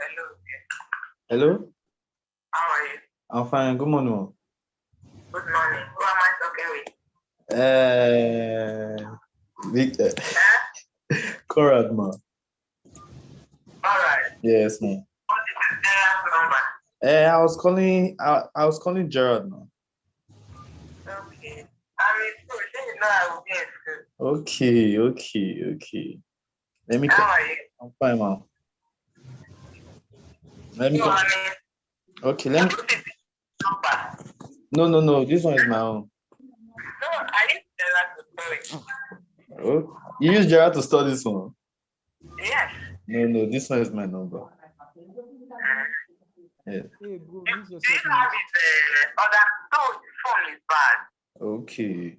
Hello. Hello? How are you? I'm fine. Good morning. Good morning. Who am I talking with? Victor. Correct, ma. All right. Yes, ma. What is the serial number? I was calling Gerald, ma. Okay. I'm in school. You know I will be in school. Okay. Let me. How are you? I'm fine, ma. Let me. Okay, let me. No. This one is my own. No, I use Gerald to store it. Oh, you use Gerald to store this one? Yes. No. This one is my number. Yes. Hey, bro, do you have it other? No, the phone is bad. Okay.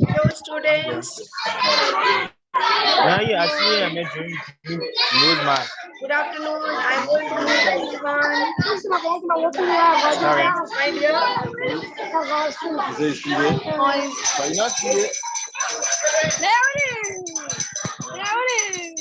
Hello, students. Now you actually are making load man. Good afternoon. I'm going to meet everyone. Sorry. My dear. Is it today? Noise. But not today. There it is. There it is.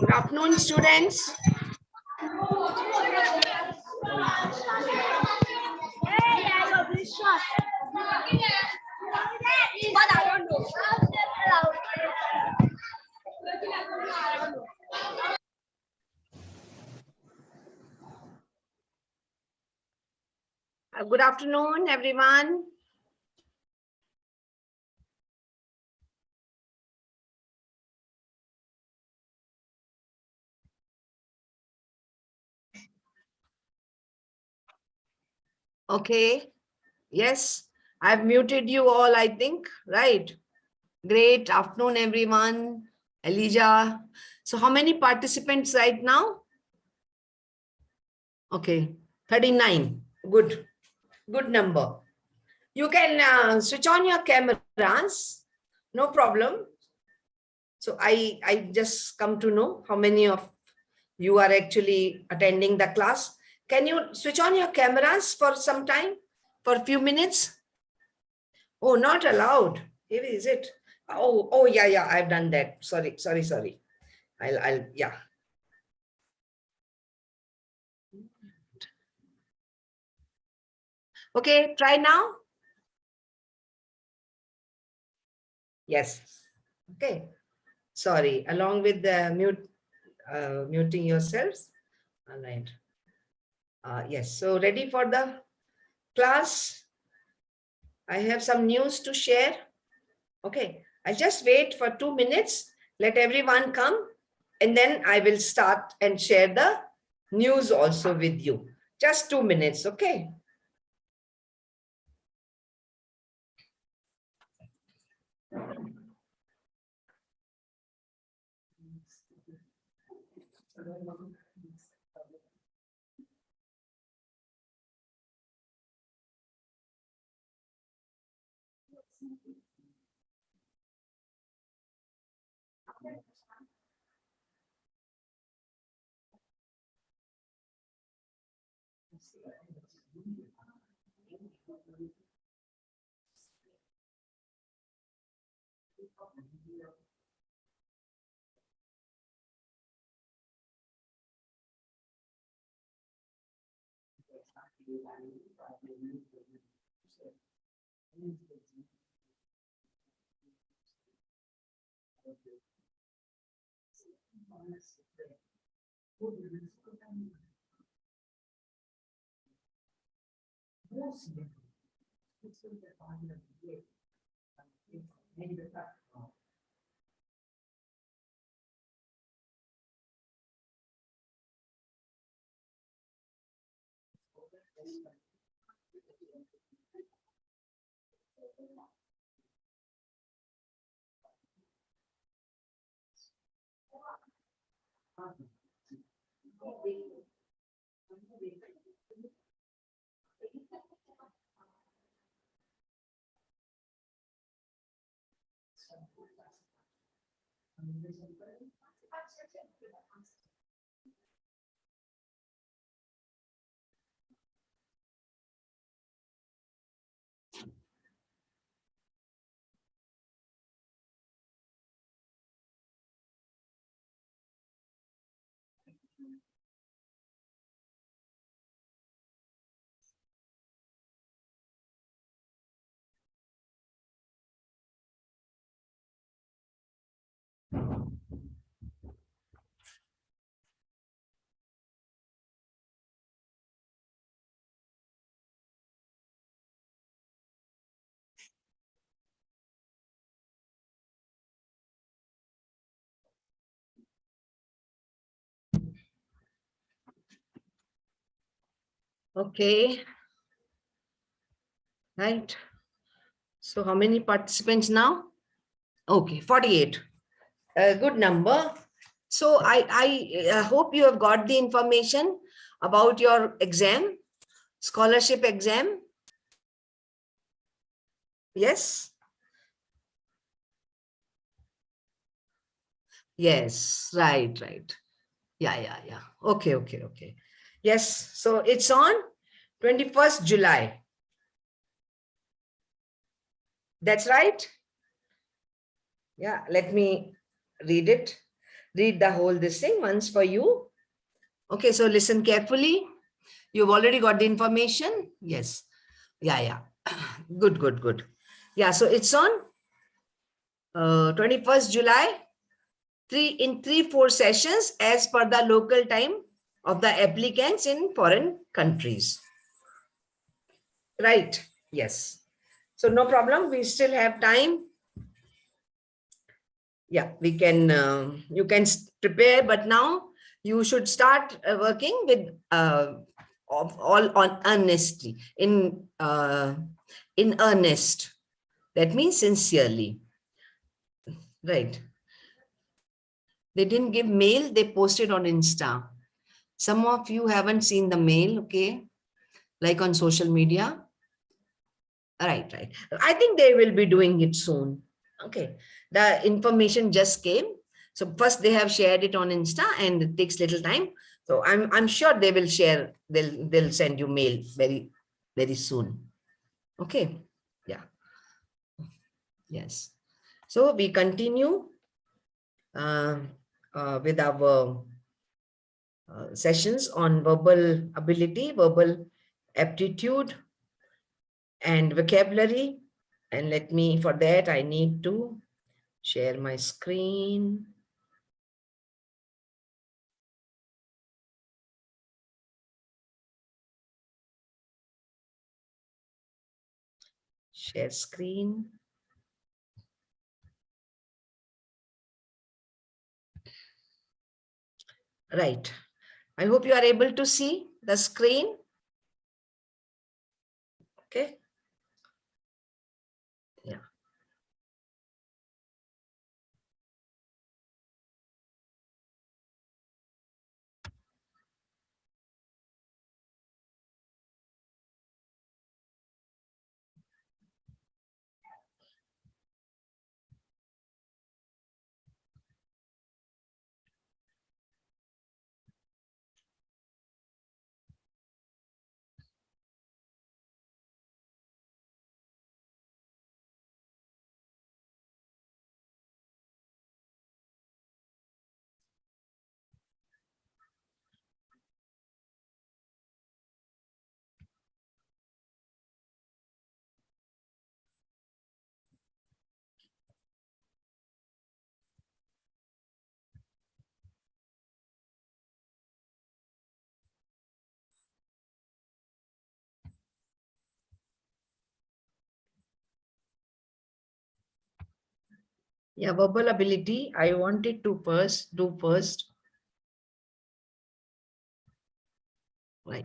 Good afternoon, students. Good afternoon, everyone. Okay. Yes, I've muted you all, I think, right? Great afternoon, everyone. Elijah. So how many participants right now? Okay, 39. Good number. You can switch on your cameras, no problem. So I just come to know how many of you are actually attending the class. Can you switch on your cameras for some time, for a few minutes? Oh, not allowed. Here is it. Oh, yeah, I've done that. Sorry. Yeah. Okay, try now. Yes. Okay. Sorry, along with the muting yourselves. All right. Yes, so ready for the class? I have some news to share. Okay, I'll just wait for 2 minutes. Let everyone come and then I will start and share the news also with you. Just 2 minutes, okay? Okay, right. So how many participants now? Okay, 48. A good number. So I hope you have got the information about your exam, scholarship exam. Yes? Yes, right, right. Yeah. Okay. Yes, so it's on 21st July. That's right? Yeah, let me read it. Read the whole this thing once for you. Okay, so listen carefully. You've already got the information? Yes. Yeah. Good. Yeah, so it's on 21st July, 4 sessions as per the local time of the applicants in foreign countries. Right. Yes. So no problem. We still have time. Yeah, we can, you can prepare, but now you should start working with all on honesty, in earnest. That means sincerely. Right. They didn't give mail, they posted on Insta. Some of you haven't seen the mail, okay? Like on social media. Right. I think they will be doing it soon. Okay. The information just came. So first they have shared it on Insta and it takes little time. So I'm sure they will share, they'll send you mail very soon. Okay. Yeah. Yes. So we continue with our sessions on verbal ability, verbal aptitude, and vocabulary. And let me, for that, I need to share my screen. Share screen. Right. I hope you are able to see the screen. Okay. Yeah. Yeah, verbal ability. I wanted to do first. Right.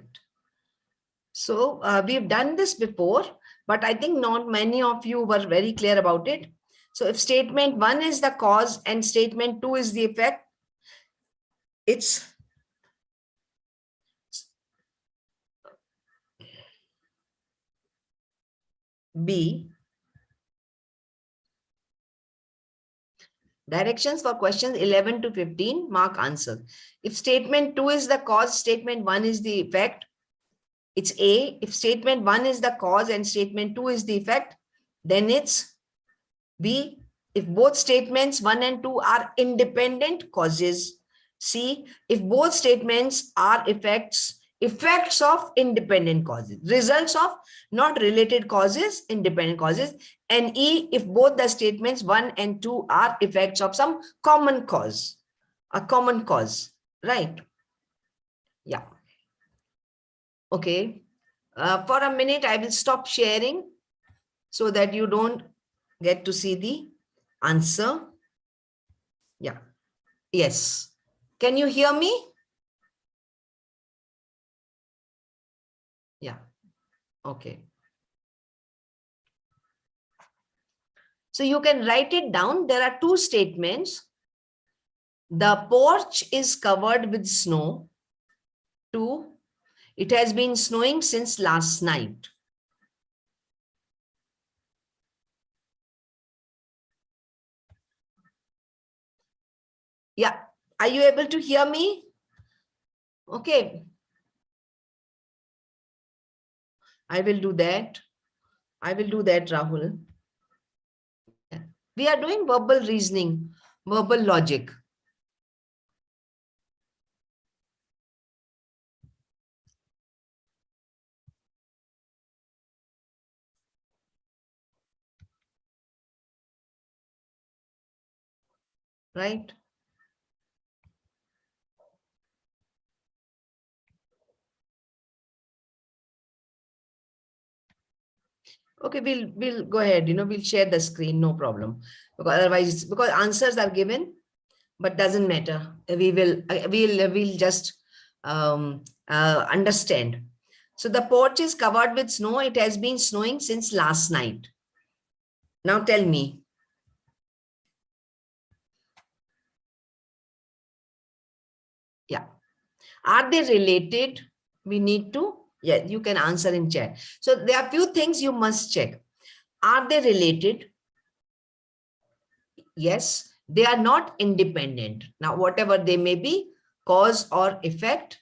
So we've done this before, but I think not many of you were very clear about it. So if statement 1 is the cause and statement 2 is the effect, it's B. Directions for questions 11 to 15, mark answer. If statement 2 is the cause, statement 1 is the effect, it's A. If statement 1 is the cause and statement 2 is the effect, then it's B. If both statements 1 and 2 are independent causes. C. If both statements are effects of independent causes, results of not related causes, independent causes. And E. If both the statements 1 and 2 are effects of some common cause, a common cause, right? Yeah. Okay. For a minute, I will stop sharing so that you don't get to see the answer. Yeah. Yes. Can you hear me? Yeah. Okay. So you can write it down. There are two statements. The porch is covered with snow. 2. It has been snowing since last night. Yeah. Are you able to hear me? Okay. I will do that. I will do that, Rahul. We are doing verbal reasoning, verbal logic. Right? Okay, we'll go ahead, we'll share the screen, no problem. Because otherwise, because answers are given, but doesn't matter. We'll just understand. So the porch is covered with snow. It has been snowing since last night. Now tell me. Yeah. Are they related? We need to, yeah, you can answer in chat. So there are few things you must check. Are they related? Yes. They are not independent. Now, whatever they may be, cause or effect,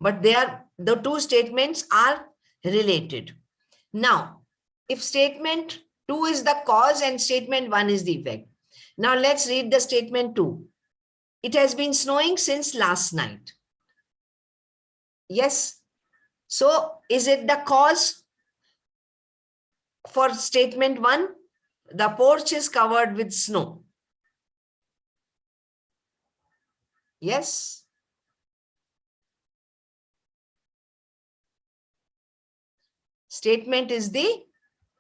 but the two statements are related. Now, if statement 2 is the cause and statement 1 is the effect. Now let's read the statement 2. It has been snowing since last night. Yes. So is it the cause for statement 1? The porch is covered with snow. Yes. Statement is the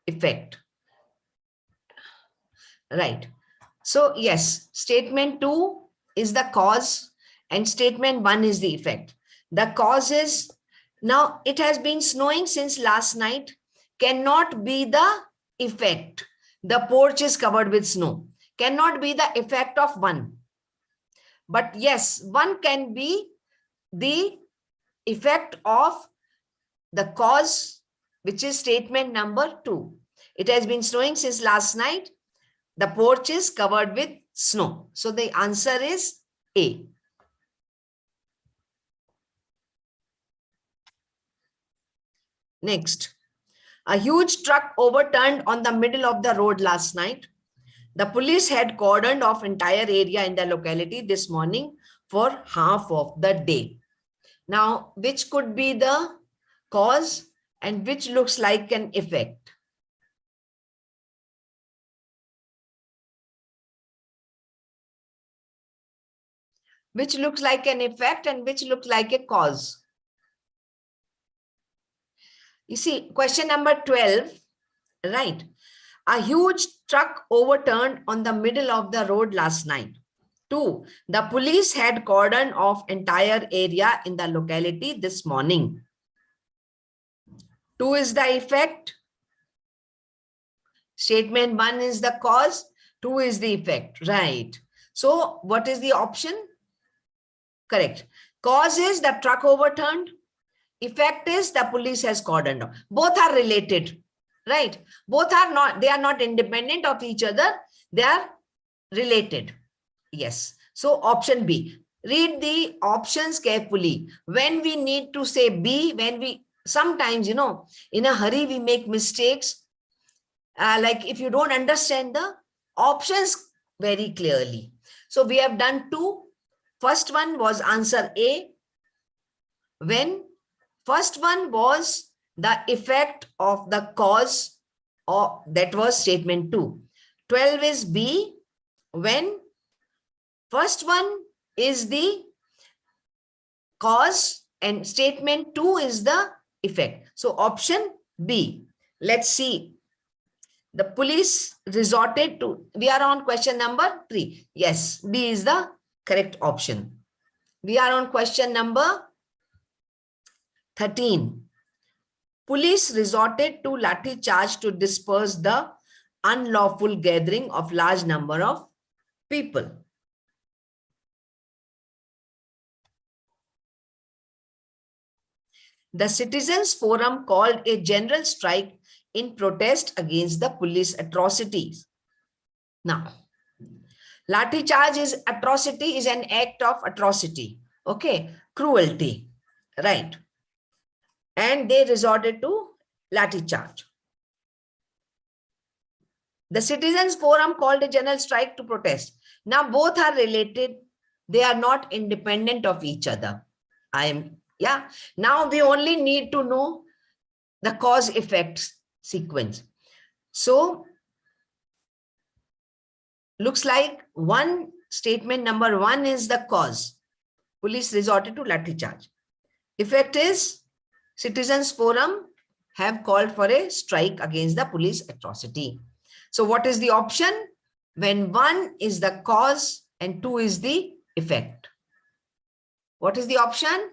effect. Right. So yes, statement 2 is the cause and statement 1 is the effect. The cause is, now it has been snowing since last night, cannot be the effect. The porch is covered with snow. Cannot be the effect of one. But yes, one can be the effect of the cause, which is statement number 2. It has been snowing since last night. The porch is covered with snow. So the answer is A. Next, a huge truck overturned on the middle of the road last night. The police had cordoned off entire area in the locality this morning for half of the day. Now, which could be the cause and which looks like an effect? Which looks like an effect and which looks like a cause? You see, question number 12, right? A huge truck overturned on the middle of the road last night. 2, the police had cordoned off entire area in the locality this morning. 2 is the effect. Statement 1 is the cause. 2 is the effect, right? So what is the option? Correct. Cause is the truck overturned. Effect is the police has cordoned off. Both are related, right? Both are not, they are not independent of each other. They are related. Yes. So option B. Read the options carefully. When we need to say B, when we, sometimes, in a hurry, we make mistakes. Like if you don't understand the options very clearly. So we have done 2. First one was answer A. When first one was the effect of the cause, or that was statement 2. 12 is B. When first one is the cause and statement 2 is the effect. So option B. Let's see. The police resorted to, we are on question number 3. Yes, B is the correct option. We are on question number 13. Police resorted to lathi charge to disperse the unlawful gathering of large number of people. The Citizens Forum called a general strike in protest against the police atrocities. Now, lathi charge is atrocity, is an act of atrocity. Okay, cruelty, right? And they resorted to lathi charge. The Citizens Forum called a general strike to protest. Now, both are related. They are not independent of each other. Now we only need to know the cause effect sequence. So looks like one statement number 1 is the cause. Police resorted to lathi charge. Effect is Citizens Forum have called for a strike against the police atrocity. So what is the option? When 1 is the cause and 2 is the effect. What is the option?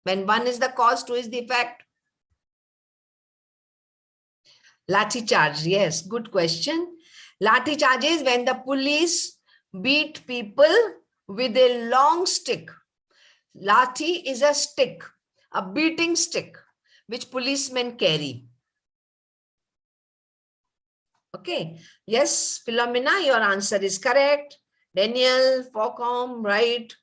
When 1 is the cause, 2 is the effect. Lathi charge, yes, good question. Lathi charge is when the police beat people with a long stick. Lathi is a stick, a beating stick, which policemen carry. Okay, yes, Philomena, your answer is correct. Daniel, Focom, right?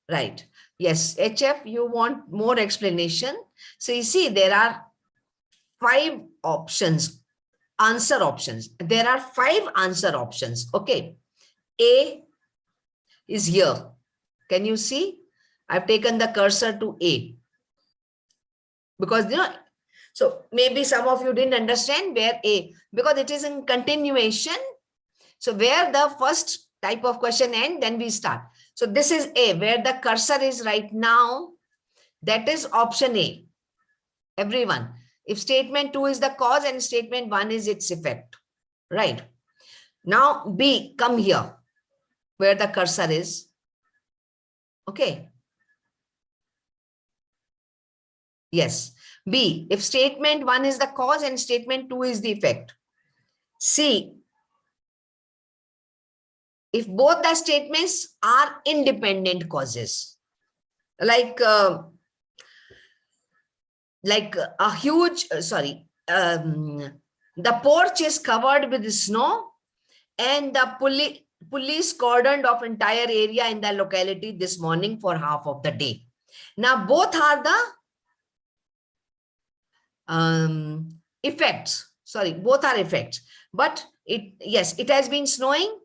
Right. Yes, HF, you want more explanation. So you see, there are 5 options, answer options. There are 5 answer options. Okay. A is here. Can you see? I've taken the cursor to A. Because, so maybe some of you didn't understand where A, because it is in continuation. So where the first type of question ends, then we start. So this is A, where the cursor is right now. That is option A. Everyone. If statement 2 is the cause and statement 1 is its effect. Right. Now B, come here, where the cursor is. Okay. Yes. B, if statement 1 is the cause and statement 2 is the effect. C, if both the statements are independent causes, like a huge, the porch is covered with snow and the police cordoned off entire area in the locality this morning for half of the day. Now both are the effects. Sorry, both are effects. But it has been snowing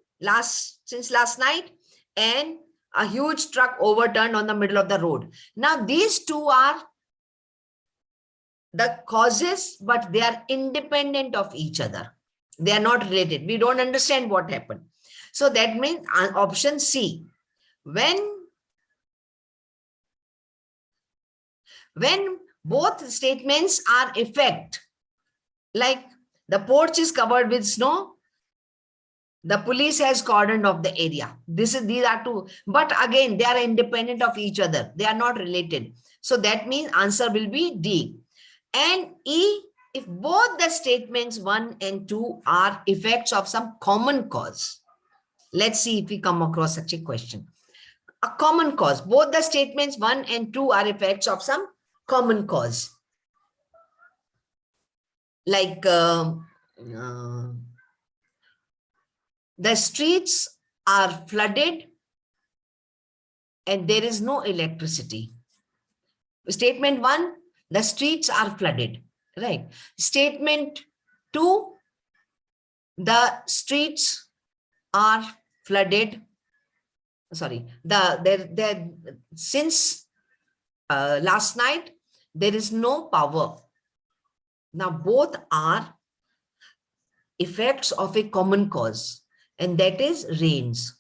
since last night, and a huge truck overturned on the middle of the road. Now these two are the causes, but they are independent of each other. They are not related. We don't understand what happened. So that means option C, when both statements are effect, like the porch is covered with snow, the police has cordoned off the area. These are two, but again, they are independent of each other. They are not related. So that means answer will be D. And E, if both the statements 1 and 2 are effects of some common cause. Let's see if we come across such a question. A common cause. Both the statements 1 and 2 are effects of some common cause. Like the streets are flooded and there is no electricity. Statement 1, the streets are flooded, right? Statement 2, the streets are flooded. Sorry, since last night, there is no power. Now, both are effects of a common cause, and that is rains.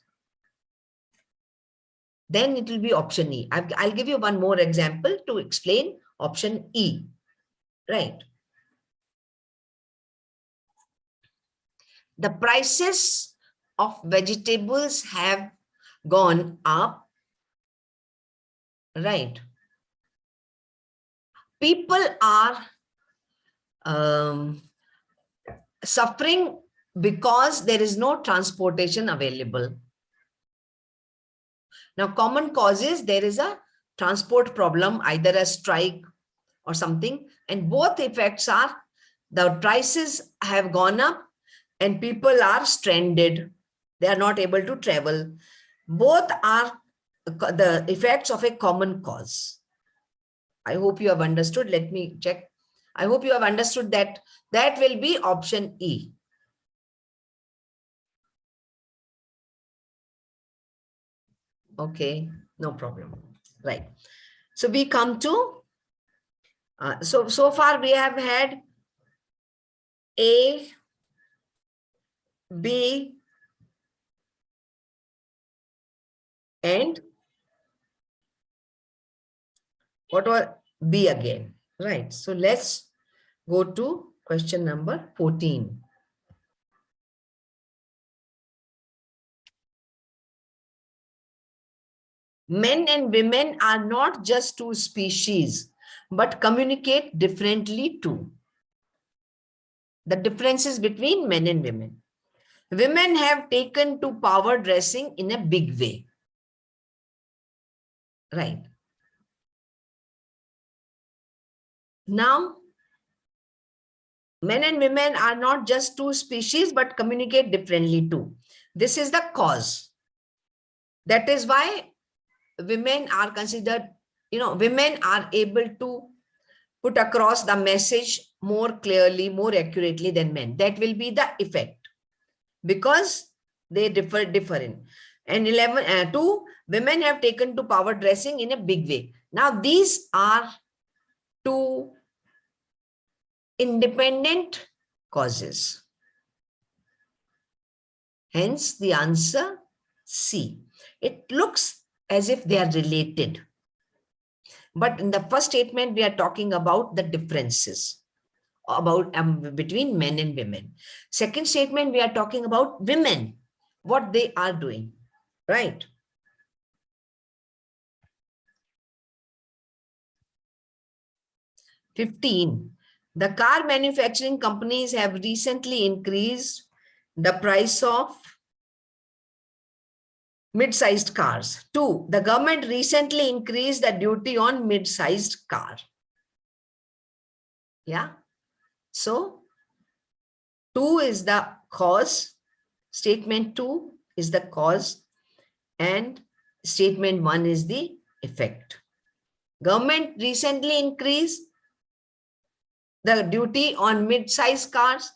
Then it will be option E. I'll give you one more example to explain option E, right? The prices of vegetables have gone up, right? People are suffering because there is no transportation available. Now, common causes, there is a transport problem, either a strike or something, and both effects are the prices have gone up and people are stranded. They are not able to travel. Both are the effects of a common cause. I hope you have understood. Let me check. I hope you have understood that. That will be option E. Okay, no problem. Right. So we come to, so far we have had A, B, and what was B again, right? So let's go to question number 14. Men and women are not just two species, but communicate differently too. The differences between men and women. Women have taken to power dressing in a big way. Right. Now, men and women are not just two species, but communicate differently too. This is the cause. That is why women are considered, women are able to put across the message more clearly, more accurately than men. That will be the effect because they differ in. And 2, women have taken to power dressing in a big way. Now, these are two independent causes. Hence, the answer C. It looks as if they are related. But in the first statement, we are talking about the differences about between men and women. Second statement, we are talking about women, what they are doing, right? 15. The car manufacturing companies have recently increased the price of mid-sized cars. 2. The government recently increased the duty on mid-sized car. Yeah. So 2 is the cause. Statement 2 is the cause and statement 1 is the effect. Government recently increased the duty on mid-sized cars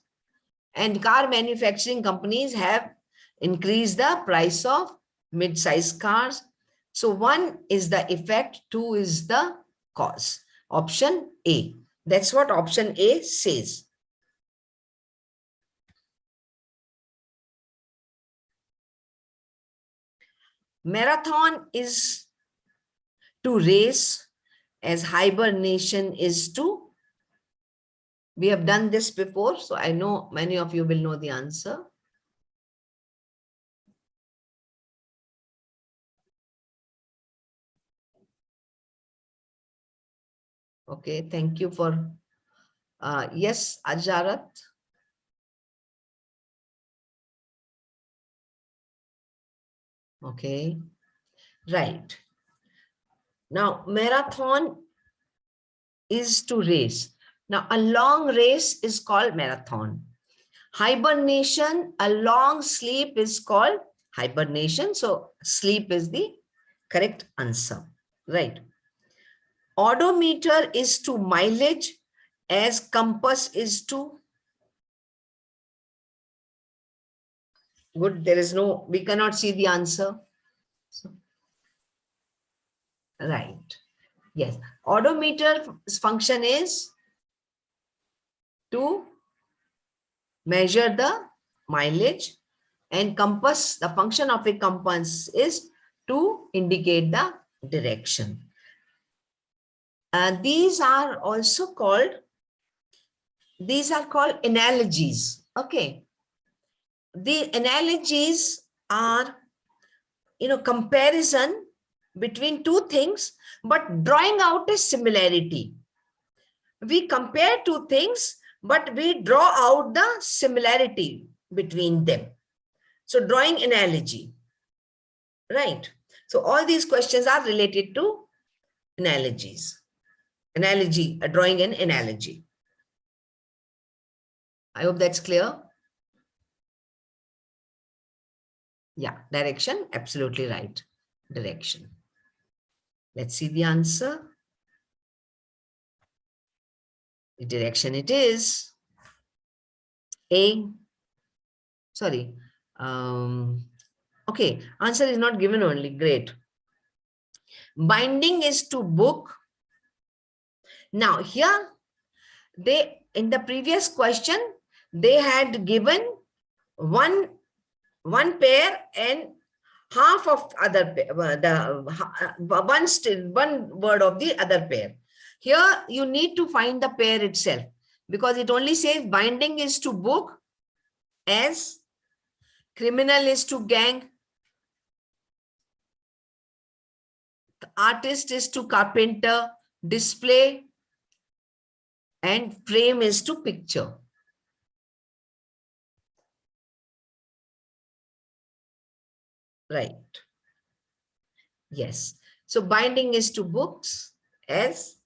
and car manufacturing companies have increased the price of mid-sized cars. So 1 is the effect, 2 is the cause. Option A. That's what option A says. Marathon is to race as hibernation is to. We have done this before, so I know many of you will know the answer. Okay, thank you for, yes, Ajarat. Okay, right. Now, marathon is to race. Now, a long race is called marathon. Hibernation, a long sleep is called hibernation. So, sleep is the correct answer, right? Odometer is to mileage as compass is to. Good, there is no, we cannot see the answer. So, right. Yes, odometer's function is to measure the mileage and compass, the function of a compass is to indicate the direction. These are also called, analogies. Okay. The analogies are, comparison between two things, but drawing out a similarity. We compare two things, but we draw out the similarity between them. So drawing analogy, right? So all these questions are related to analogies. Analogy, drawing an analogy. I hope that's clear. Yeah, direction, absolutely right. Direction. Let's see the answer. The direction it is. A. Sorry. Okay, answer is not given only. Great. Binding is to book. Now here, they, in the previous question, they had given one pair and half of other pair, one word of the other pair. Here you need to find the pair itself because it only says binding is to book as, criminal is to gang, artist is to carpenter, display, and frame is to picture. Right. Yes. So binding is to books as,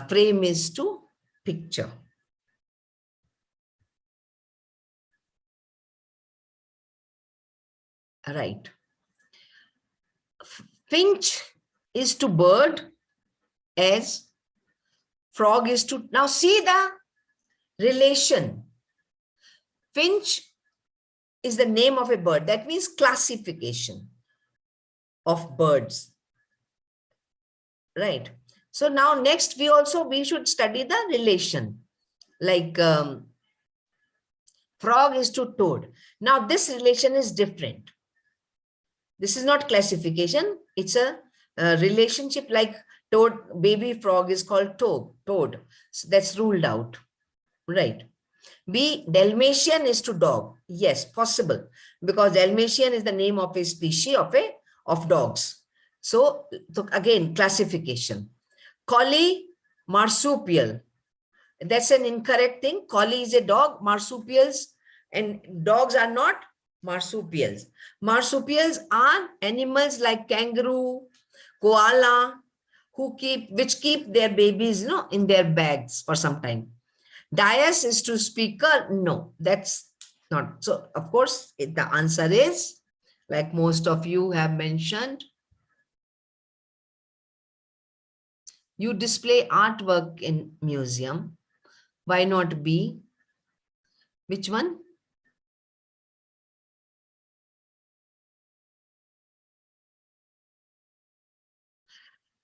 frame is to picture. Right. Finch is to bird as, frog is to. Now see the relation. Finch is the name of a bird. That means classification of birds. Right. So now next we should study the relation. Like frog is to toad. Now this relation is different. This is not classification. It's a relationship like toad, baby frog is called toad. So that's ruled out. Right. B, Dalmatian is to dog. Yes, possible. Because Dalmatian is the name of a species of dogs. So again, classification. Collie marsupial. That's an incorrect thing. Collie is a dog. Marsupials and dogs are not marsupials. Marsupials are animals like kangaroo, koala, which keep their babies, in their bags for some time. Dais is to speaker. No, that's not. So, of course, the answer is, like most of you have mentioned, you display artwork in museum. Why not B? Which one?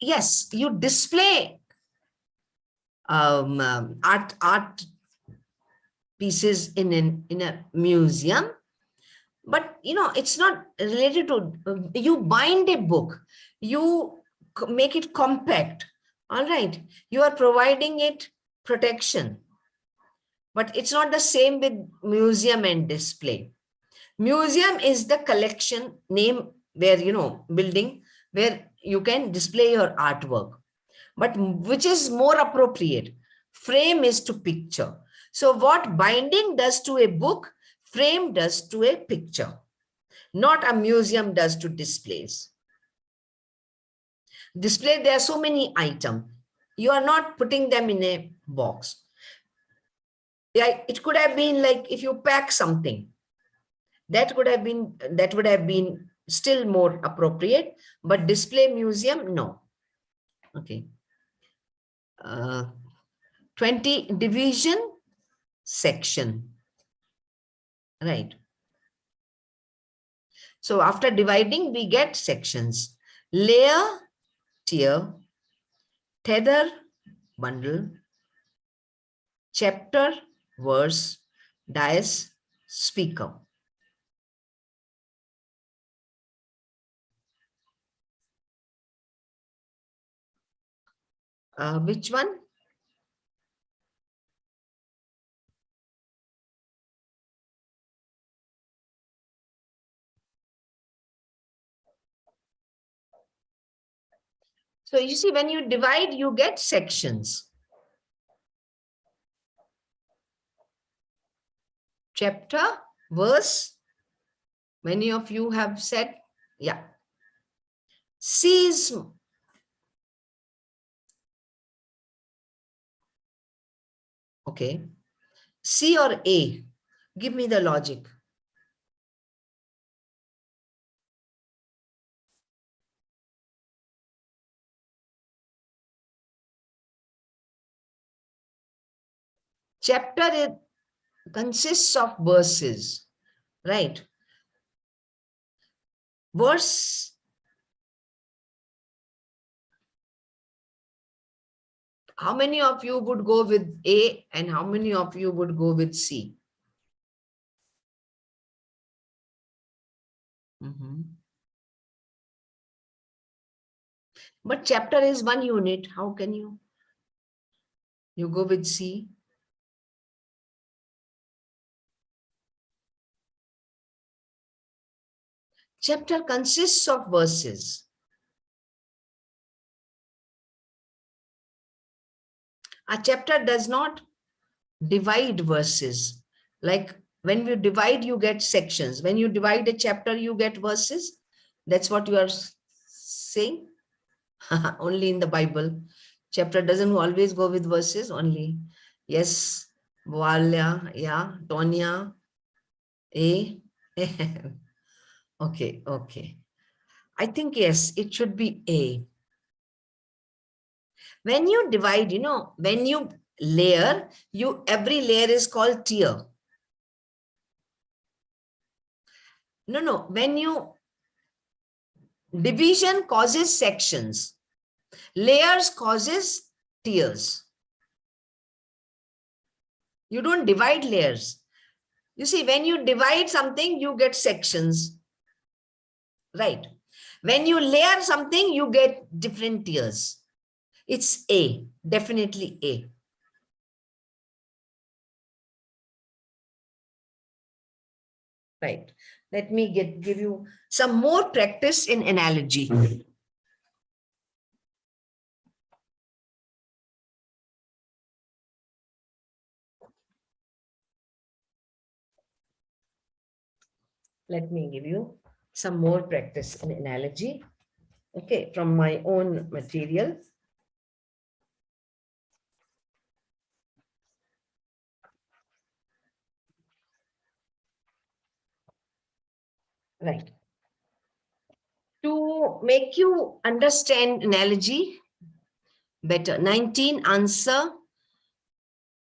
Yes, you display art pieces in a museum, but it's not related to, you bind a book, you make it compact. All right, you are providing it protection, but it's not the same with museum and display. Museum is the collection name where, building where you can display your artwork, but which is more appropriate? Frame is to picture. So what binding does to a book, frame does to a picture, not a museum does to displays. Display, there are so many items. You are not putting them in a box. Yeah, it could have been like if you pack something, that would have been still more appropriate, but display museum, no. Okay. 20 division section, right? So after dividing, we get sections: layer, tier, tether, bundle, chapter, verse, dais, speaker. Which one? So you see, when you divide, you get sections. Chapter, verse, many of you have said, yeah. C is, okay. C or A? Give me the logic. Chapter consists of verses, right? Verse, how many of you would go with A and how many of you would go with C? But chapter is one unit. How can you go with C? Chapter consists of verses. A chapter does not divide verses. Like when you divide, you get sections. When you divide a chapter, you get verses. That's what you are saying. Only in the Bible. Chapter doesn't always go with verses only. Yes, Walya, yeah, Tonya, A. Okay, okay. I think yes, it should be A. When you divide, when you layer, every layer is called tier. No, when you division causes sections, layers causes tiers. You don't divide layers. You see, when you divide something, you get sections, right? When you layer something, you get different tiers. It's A, definitely A. Right. Let me give you some more practice in analogy. Let me give you some more practice in analogy. Okay, from my own material. Right. To make you understand analogy better, 19 answer.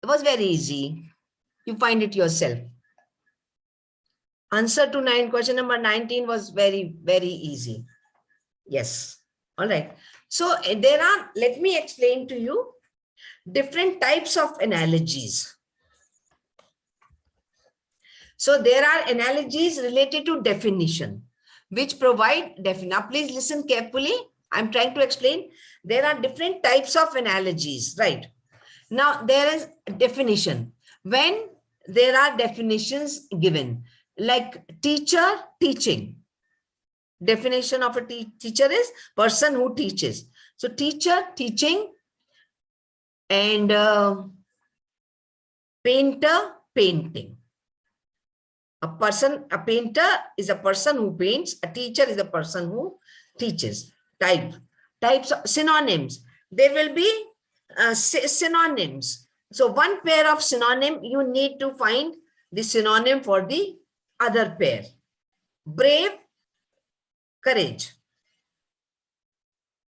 It was very easy. You find it yourself. Answer to question number 19 was very, very easy. Yes. All right. So there are, let me explain to you different types of analogies. So there are analogies related to definition, which provide definition. Now, please listen carefully. I'm trying to explain. There are different types of analogies, right? Now, there is definition. When there are definitions given, like teacher, teaching. Definition of a teacher is person who teaches. So teacher, teaching, and painter, painting. A painter is a person who paints. A teacher is a person who teaches. Types of synonyms. There will be synonyms. So one pair of synonym, you need to find the synonym for the other pair. Brave, courage.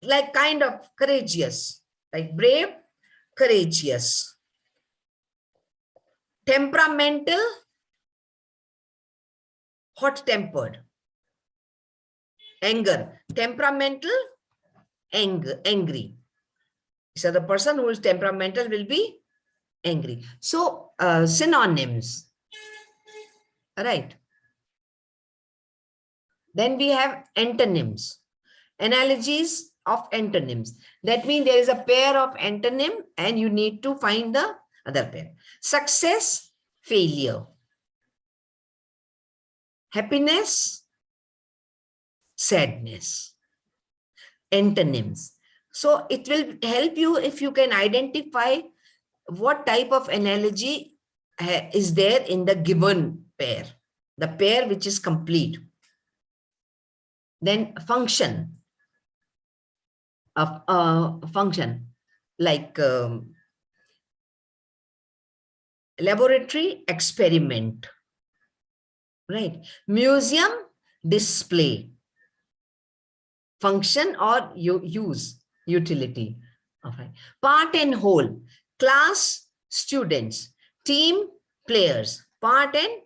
Like kind of courageous. Like brave, courageous. Temperamental, hot-tempered. Anger, temperamental, angry. So the person who is temperamental will be angry. So synonyms, right? Then we have antonyms, analogies of antonyms. That means there is a pair of antonym and you need to find the other pair. Success, failure. Happiness, sadness. Antonyms. So it will help you if you can identify what type of analogy is there in the given pair, the pair which is complete. Then function of function, like laboratory, experiment, right? Museum, display. Function or use, utility. Okay. Part and whole, class, students, team, players. Part and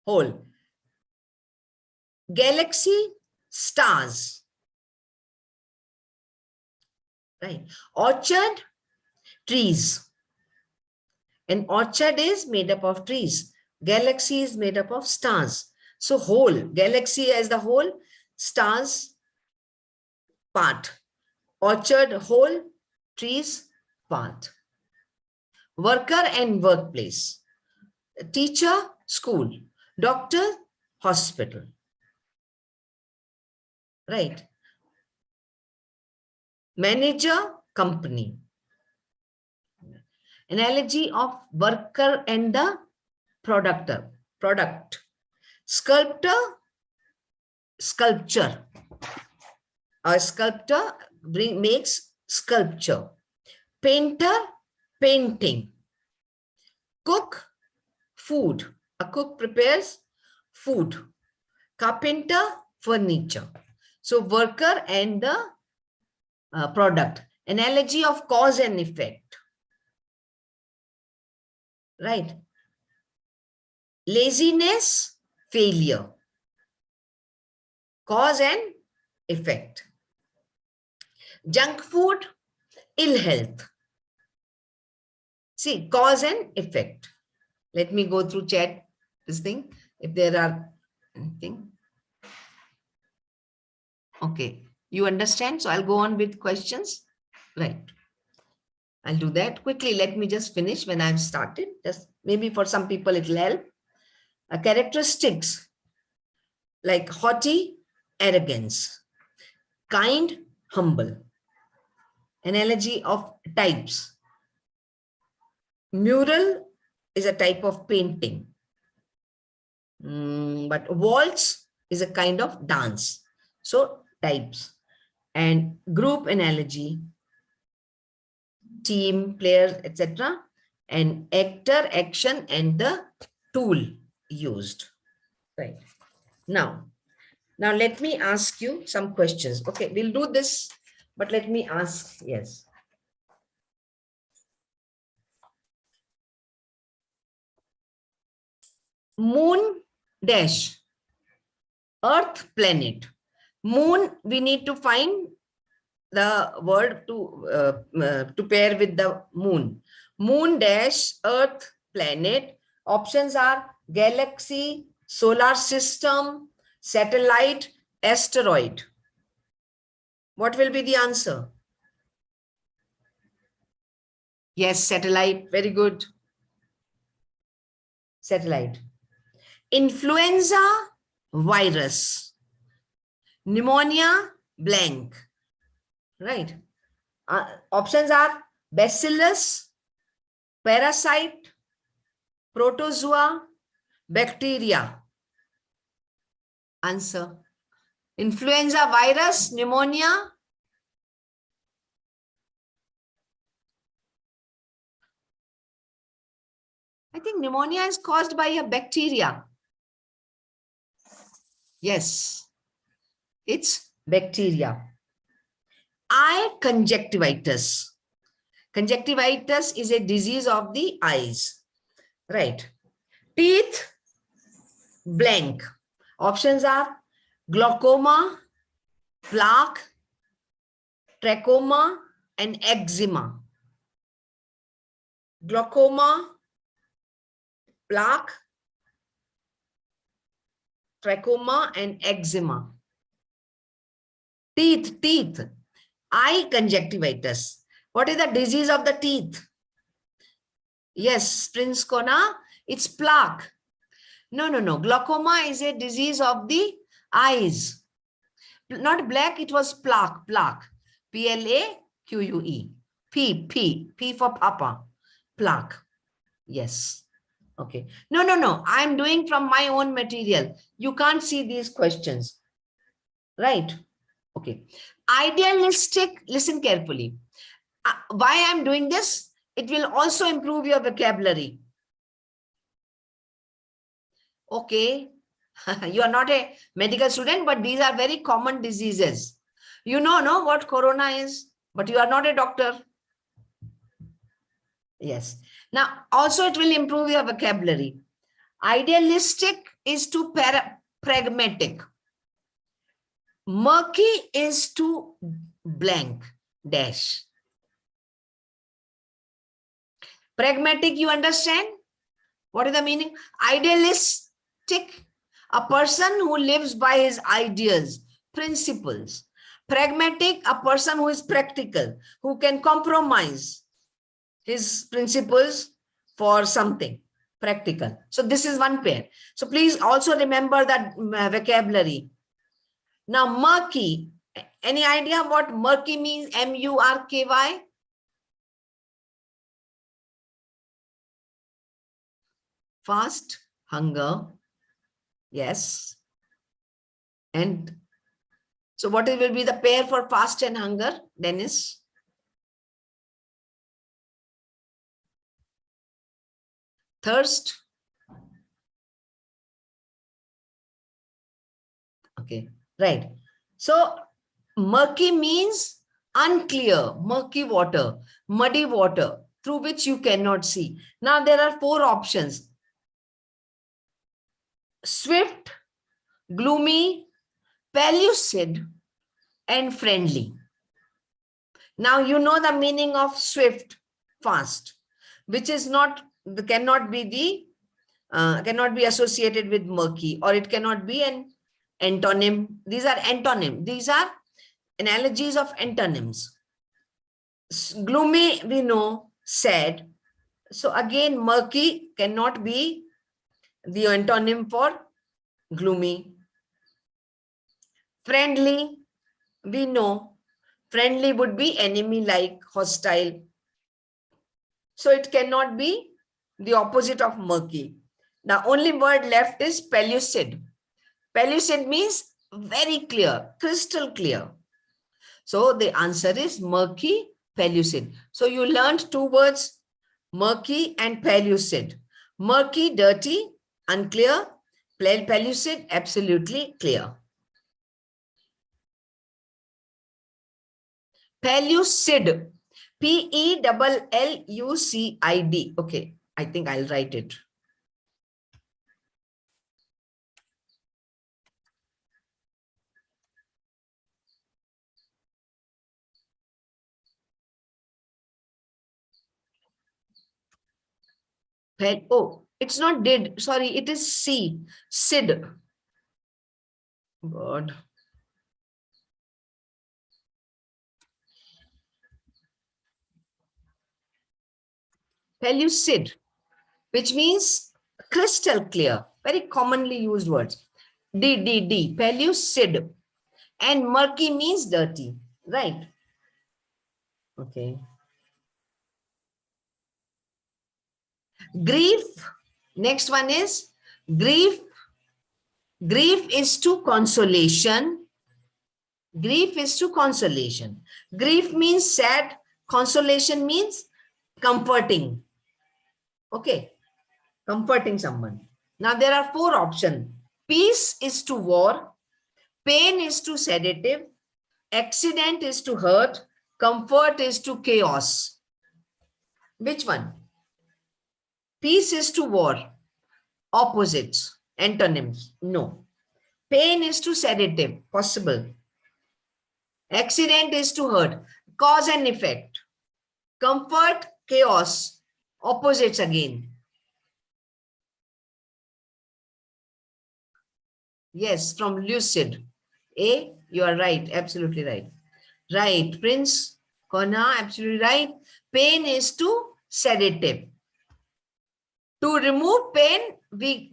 whole. Galaxy, stars. Right. Orchard, trees. An orchard is made up of trees. Galaxy is made up of stars. So whole, galaxy as the whole, stars, part. Orchard, whole, trees, part. Worker and workplace. Teacher, school. Doctor, hospital. Right. Manager, company. Analogy of worker and the product. Sculptor, sculpture. A sculptor makes sculpture. Painter, painting. Cook, food. A cook prepares food. Carpenter, furniture. So worker and the product. Analogy of cause and effect. Right. Laziness, failure. Cause and effect. Junk food, ill health. See, cause and effect. Let me go through chat this thing. If there are anything. Okay, you understand? So I'll go on with questions. Right. I'll do that quickly. Let me just finish when I've started. Just maybe for some people it will help. Characteristics like haughty, arrogance. Kind, humble. Analogy of types. Mural is a type of painting. But waltz, is a kind of dance. So types. And group analogy, team, players, etc. And actor, action, and the tool used. Right. Now let me ask you some questions. Okay, we'll do this, but let me ask, yes. Moon dash, Earth planet. Moon, we need to find the word to pair with the moon. Moon dash, Earth planet. Options are galaxy, solar system, satellite, asteroid. What will be the answer? Yes, satellite. Very good. Satellite. Influenza virus. Pneumonia blank. Right. Options are bacillus, parasite, protozoa, bacteria. Answer. Influenza virus, pneumonia. I think pneumonia is caused by a bacteria. Yes, it's bacteria. Eye conjunctivitis. Conjunctivitis is a disease of the eyes. Right. Teeth blank. Options are glaucoma, plaque, trachoma, and eczema. Glaucoma, plaque, trachoma, and eczema. Teeth. Eye conjunctivitis. What is the disease of the teeth? Yes, Prince Kona, it's plaque. No. Glaucoma is a disease of the eyes. Not black, it was plaque. P-L-A-Q-U-E. P for Papa. Plaque. Yes. Okay. No. I'm doing from my own material. You can't see these questions. Right. Okay. Idealistic, listen carefully. Why I'm doing this? It will also improve your vocabulary. Okay. You are not a medical student, but these are very common diseases. You know what corona is, but you are not a doctor. Yes. Now, also it will improve your vocabulary. Idealistic is to pragmatic. Murky is to blank dash. Pragmatic, you understand? What is the meaning? Idealistic, a person who lives by his ideas, principles. Pragmatic, a person who is practical, who can compromise his principles for something practical. So this is one pair. So please also remember that vocabulary. Now, murky. Any idea what murky means? M-U-R-K-Y? Fast, hunger. Yes. And so what will be the pair for fast and hunger, Dennis? Thirst. Okay, right. So murky means unclear, murky water, muddy water through which you cannot see. Now there are 4 options. Swift, gloomy, pellucid, and friendly. Now you know the meaning of swift, fast, which is cannot be associated with murky, or it cannot be an antonym. These are antonyms. These are analogies of antonyms. Gloomy, we know, sad. So again, murky cannot be the antonym for gloomy. Friendly, we know, friendly would be enemy-like, hostile. So it cannot be the opposite of murky. Now only word left is pellucid. Pellucid means very clear, crystal clear. So the answer is murky, pellucid. So you learned two words, murky and pellucid. Murky, dirty, unclear. Pellucid, absolutely clear. Pellucid. Pellucid. Okay, I think I'll write it. Oh, it's not did. Sorry, it is C. Sid. God. Pellucid, which means crystal clear. Very commonly used words. D. Pellucid. And murky means dirty. Right. Okay. Grief. Next one is grief. Grief is to consolation. Grief is to consolation. Grief means sad. Consolation means comforting. Okay. Comforting someone. Now there are four options. Peace is to war. Pain is to sedative. Accident is to hurt. Comfort is to chaos. Which one? Peace is to war. Opposites. Antonyms. No. Pain is to sedative. Possible. Accident is to hurt. Cause and effect. Comfort, chaos. Opposites again. Yes, from lucid. A, you are right. Absolutely right. Right. Prince, Kona, absolutely right. Pain is to sedative. To remove pain, we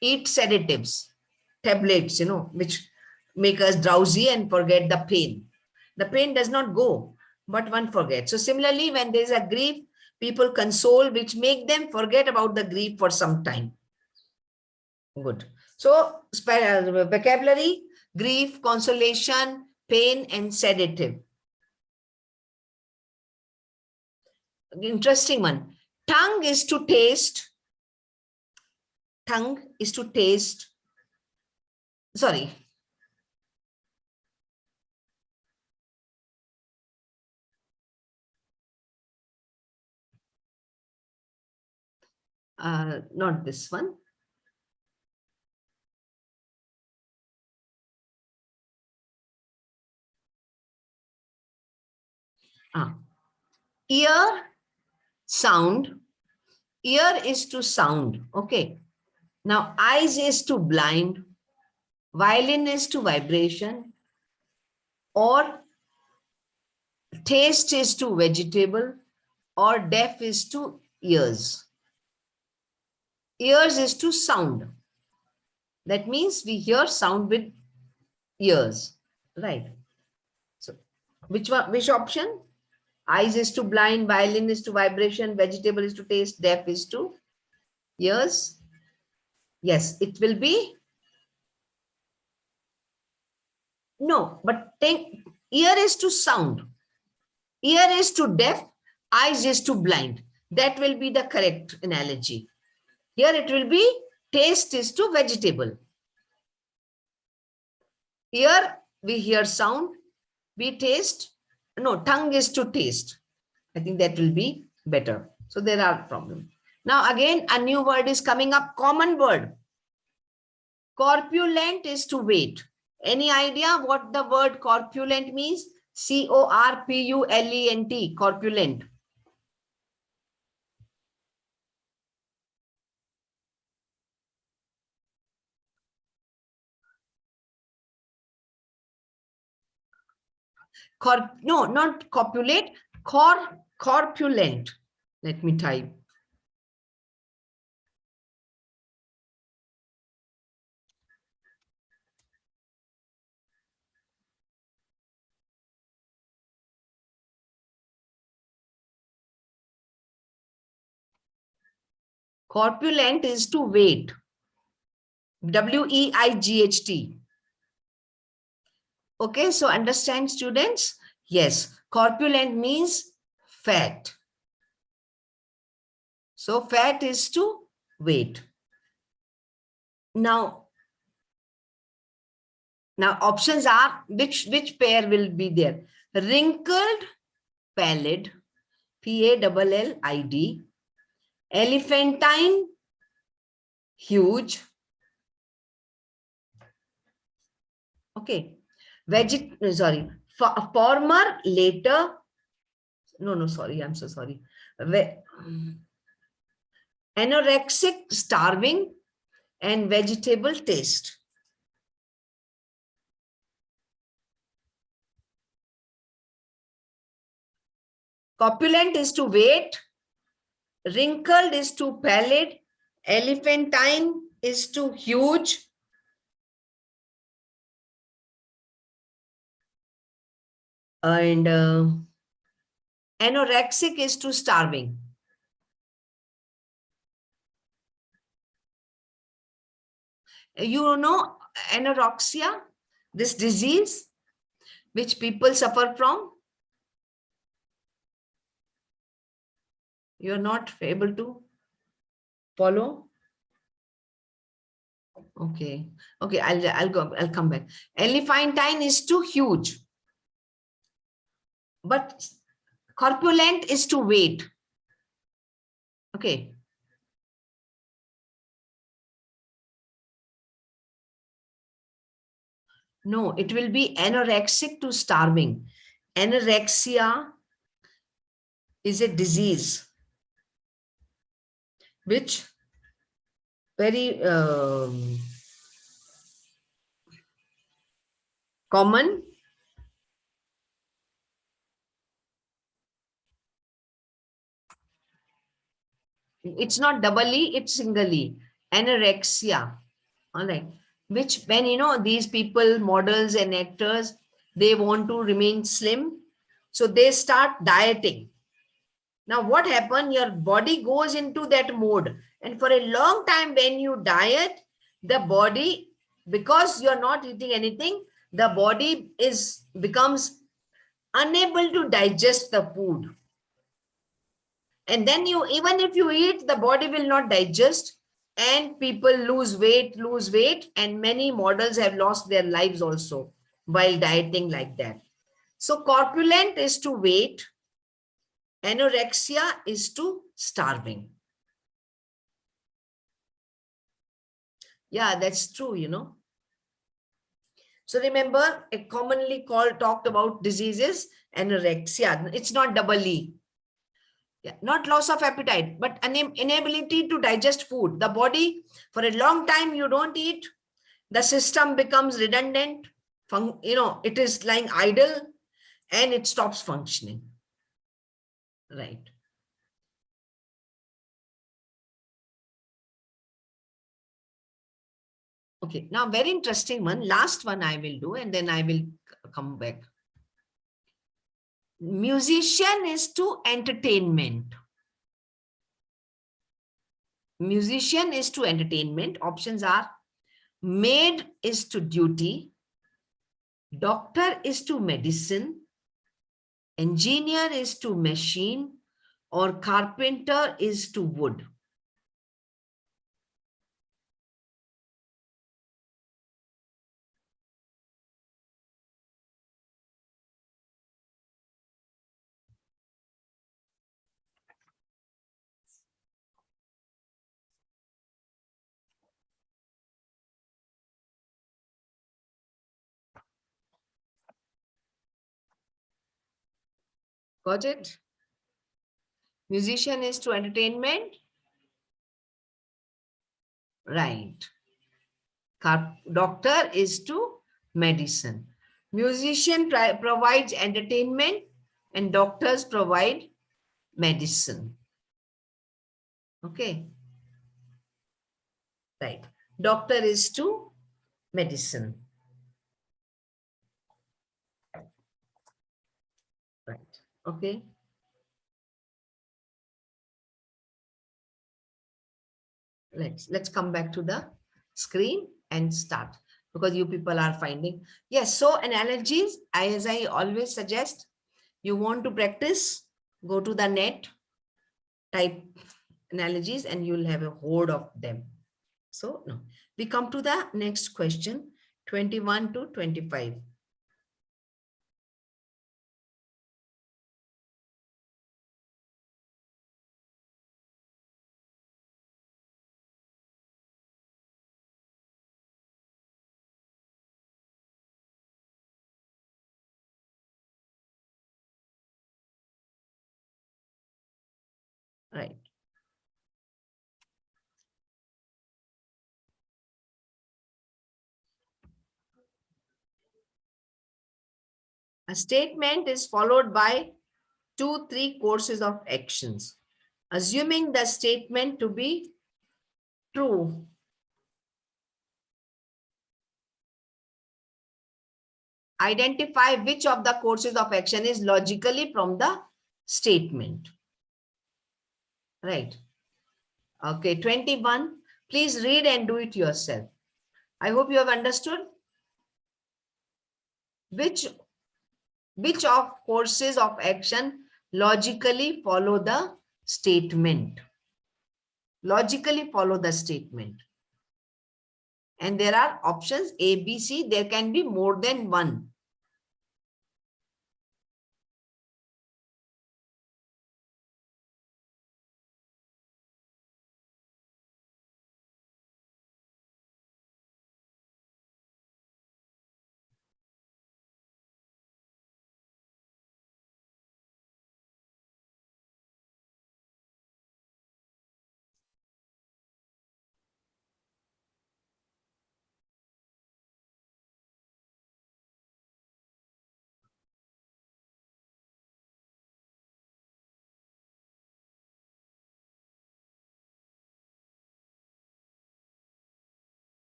eat sedatives, tablets, which make us drowsy and forget the pain. The pain does not go, but one forgets. So similarly, when there is a grief, people console, which make them forget about the grief for some time. Good. So vocabulary, grief, consolation, pain, and sedative. Interesting one. Tongue is to taste. Tongue is to taste. Sorry. Not this one. Ear, sound. Ear is to sound. Okay. Now, eyes is to blind. Violin is to vibration. Or taste is to vegetable. Or deaf is to ears. Ears is to sound. That means we hear sound with ears. Right. So, which option? Eyes is to blind, violin is to vibration, vegetable is to taste, deaf is to ears. Yes, it will be. No, but think ear is to sound, ear is to deaf, eyes is to blind. That will be the correct analogy. Here it will be taste is to vegetable. Ear, we hear sound, we taste. No, tongue is to taste. I think that will be better. So there are problems. Now again, a new word is coming up, common word. Corpulent is to weight. Any idea what the word corpulent means? C-O-R-P-U-L-E-N-T, corpulent. No, not copulate, corpulent. Let me type. Corpulent is to weight. W-E-I-G-H-T. Okay, so understand, students? Yes, corpulent means fat. So fat is to weight. Now options are which pair will be there? Wrinkled, pallid, P-A-L-L-I-D, elephantine, huge. Okay, former, later. No, sorry, I'm so sorry. Anorexic, starving, and vegetable taste. Corpulent is to weight, wrinkled is to pallid, elephantine is to huge, and anorexic is to starving. You know anorexia, this disease which people suffer from? You're not able to follow? Okay, I'll come back. Elephantine is too huge, but corpulent is to weight. Okay. No, it will be anorexic to starving. Anorexia is a disease which very common. It's not double E, it's single E. Anorexia. All right. Which when, you know, these people, models and actors, they want to remain slim. So they start dieting. Now what happened? Your body goes into that mode. And for a long time, when you diet, the body, because you're not eating anything, the body becomes unable to digest the food. And then even if you eat, the body will not digest, and people lose weight, and many models have lost their lives also while dieting like that. So corpulent is to weight, anorexia is to starving. Yeah, that's true, you know. So remember, a commonly talked about diseases, anorexia. It's not double E. Yeah, not loss of appetite, but an inability to digest food. The body, for a long time, you don't eat, the system becomes redundant. You know, it is lying idle and it stops functioning. Right. Okay, now very interesting one. Last one I will do, and then I will come back. Musician is to entertainment. Musician is to entertainment. Options are maid is to duty, doctor is to medicine, engineer is to machine, or carpenter is to wood. Got it? Musician is to entertainment. Right. Doctor is to medicine. Musician provides entertainment and doctors provide medicine. Okay. Right. Doctor is to medicine. Right. Okay. Let's come back to the screen and start, because you people are finding. Yes, so analogies, as I always suggest, you want to practice, go to the net, type analogies, and you'll have a horde of them. So no, we come to the next question, 21 to 25. Right. A statement is followed by 2-3 courses of actions. Assuming the statement to be true, identify which of the courses of action is logically from the statement. Right. Okay, 21. Please read and do it yourself. I hope you have understood. Which of courses of action logically follow the statement? Logically follow the statement. And there are options A, B, C. There can be more than one.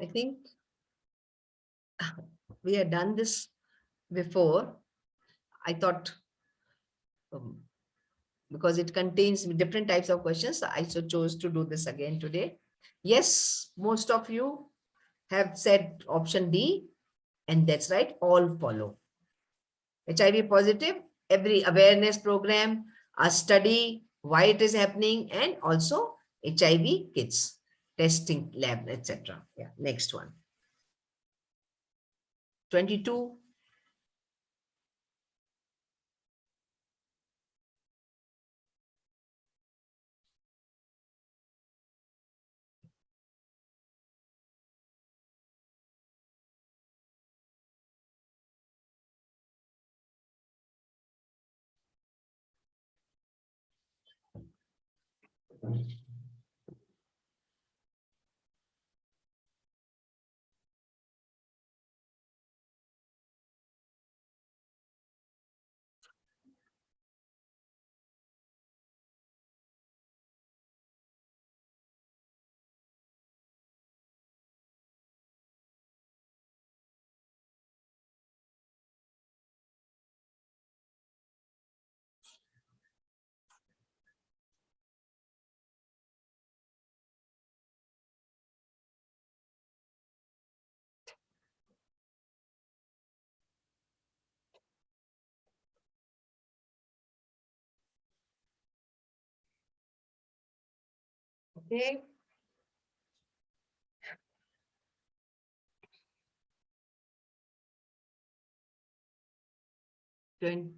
I think we had done this before. I thought because it contains different types of questions, I so chose to do this again today. Yes, most of you have said option D, and that's right, all follow. HIV positive, every awareness program, a study, why it is happening, and also HIV kits, testing lab, etc. Yeah, next one. 22. Okay.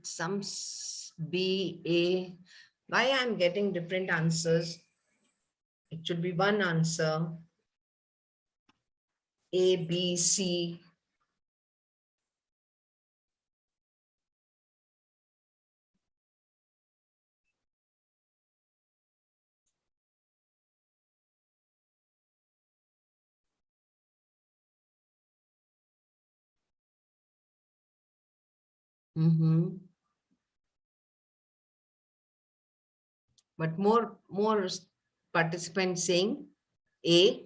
Some B, A. Why I'm getting different answers? It should be one answer. A, B, C. but more participants saying A,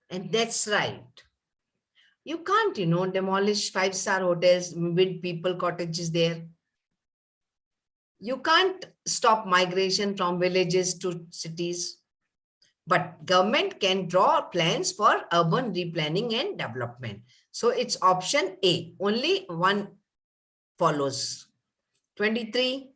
and that's right. You can't, demolish five-star hotels, build people cottages there. You can't stop migration from villages to cities, but government can draw plans for urban replanning and development. So it's option A. Only one follows. 23.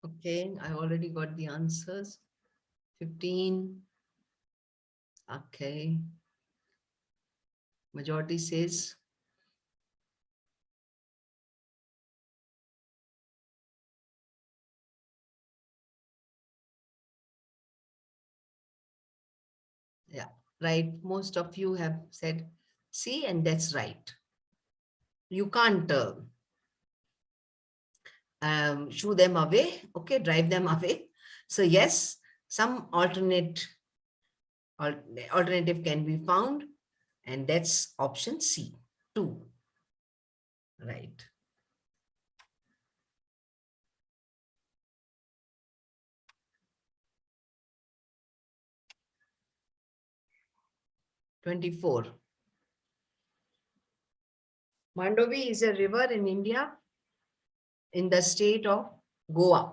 Okay, I already got the answers. 15. Okay. Majority says yeah, right. Most of you have said C, and that's right. You can't shoo them away, okay, drive them away. So yes, some alternative can be found, and that's option C, 2. Right. Twenty-four. Mandovi is a river in India in the state of Goa.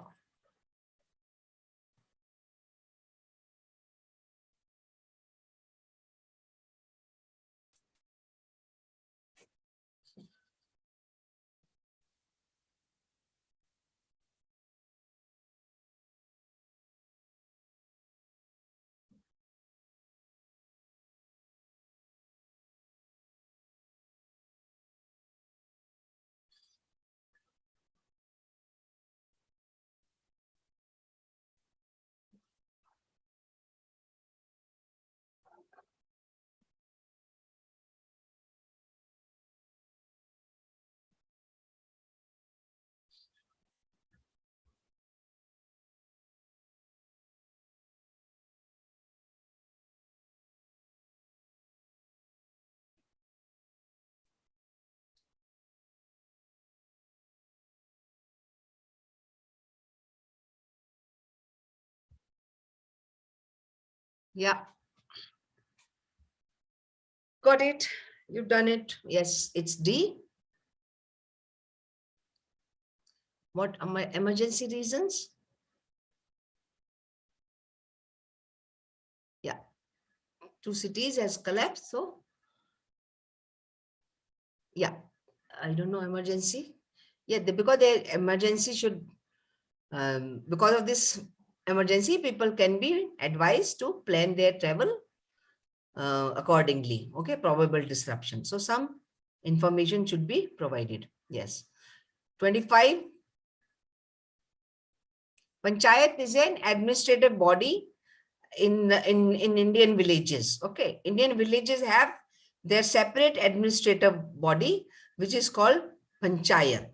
Yeah, got it. You've done it. Yes, it's D. What are my emergency reasons? Yeah, 2 cities has collapsed. So yeah, I don't know, emergency. Yeah, because the emergency should, because of this emergency, people can be advised to plan their travel accordingly. Okay, probable disruption. So some information should be provided. Yes. 25. Panchayat is an administrative body in Indian villages. Okay, Indian villages have their separate administrative body, which is called panchayat.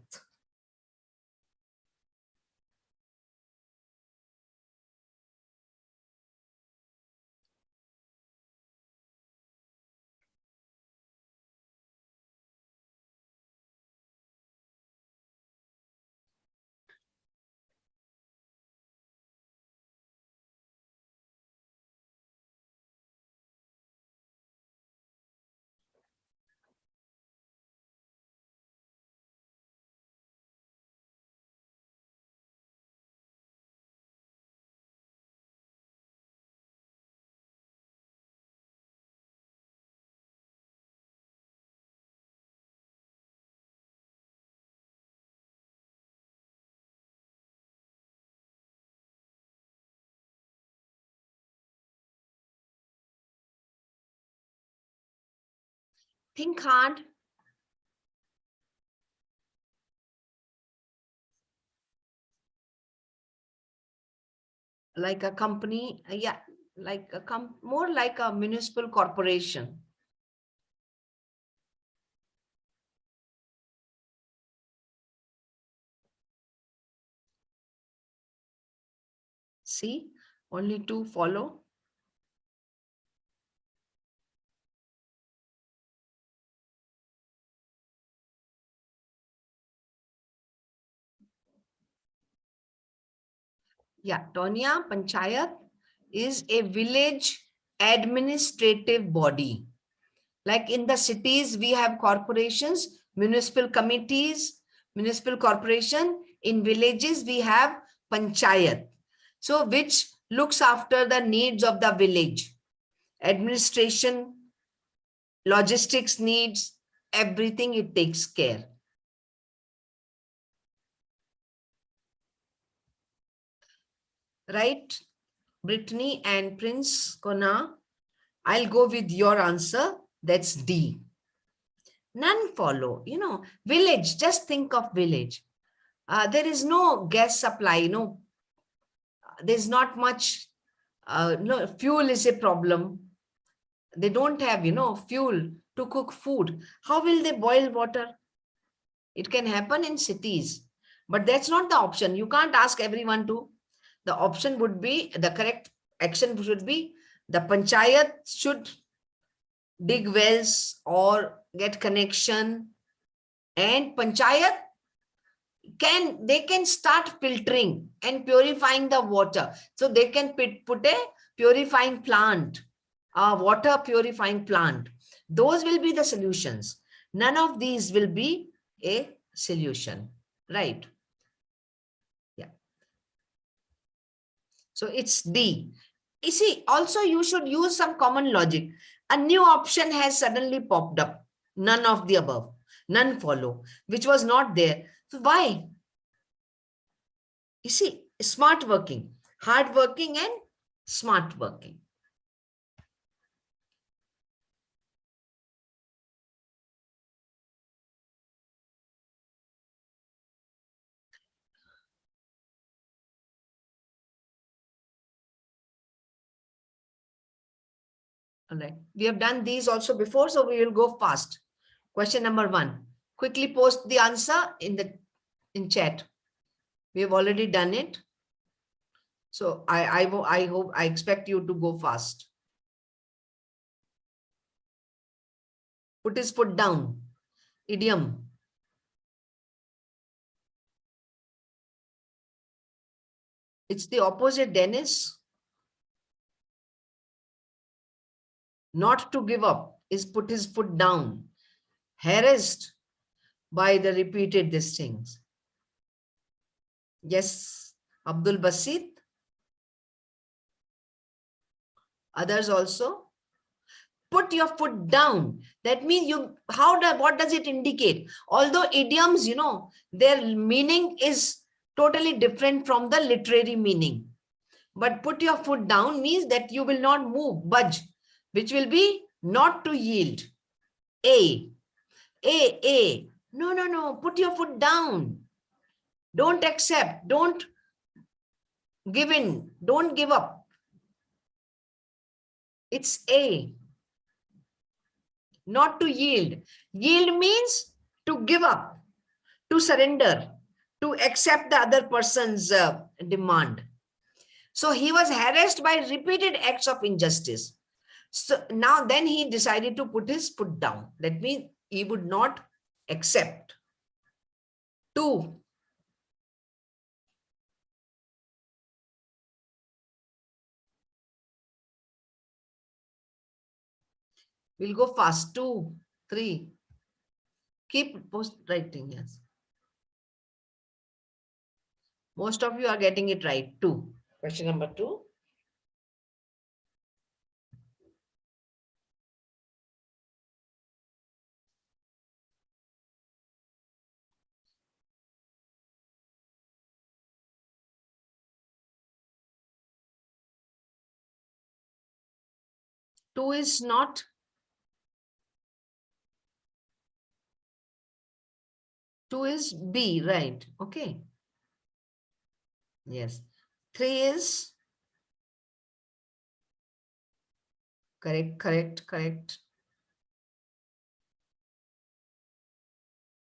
Think hard. Like a company, yeah, like a more like a municipal corporation. See, only two follow. Yeah, Tonya, Panchayat is a village administrative body. Like in the cities, we have corporations, municipal committees, municipal corporation. In villages, we have Panchayat. So which looks after the needs of the village. Administration, logistics needs, everything it takes care. Right? Brittany and Prince Kona, I'll go with your answer. That's D. None follow. Village, just think of village. There is no gas supply, there's not much, no, fuel is a problem. They don't have, fuel to cook food. How will they boil water? It can happen in cities, but that's not the option. You can't ask everyone to. The option would be, the correct action should be, the panchayat should dig wells or get connection, and panchayat they can start filtering and purifying the water. So they can put a purifying plant, a water purifying plant. Those will be the solutions. None of these will be a solution, right? Yeah. So it's D. You see, also you should use some common logic. A new option has suddenly popped up. None of the above. None follow, which was not there. So why? You see, smart working, hard working and smart working. All right. We have done these also before, so we will go fast. Question number 1. Quickly post the answer in chat. We have already done it. So I expect you to go fast. Put his foot down. Idiom. It's the opposite, Dennis. Not to give up is put his foot down. Harassed by the repeated these things. Yes, Abdul Basit. Others also. Put your foot down. That means what does it indicate? Although idioms, their meaning is totally different from the literary meaning. But put your foot down means that you will not move, budge, which will be not to yield. A. No. Put your foot down. Don't accept. Don't give in. Don't give up. It's A. Not to yield. Yield means to give up, to surrender, to accept the other person's demand. So he was harassed by repeated acts of injustice. So now then he decided to put his foot down. That means he would not accept. 2. We'll go fast. 2, 3. Keep post writing. Yes. Most of you are getting it right. 2. Question number 2. Two is not 2 is B, right? Okay. Yes. 3 is correct.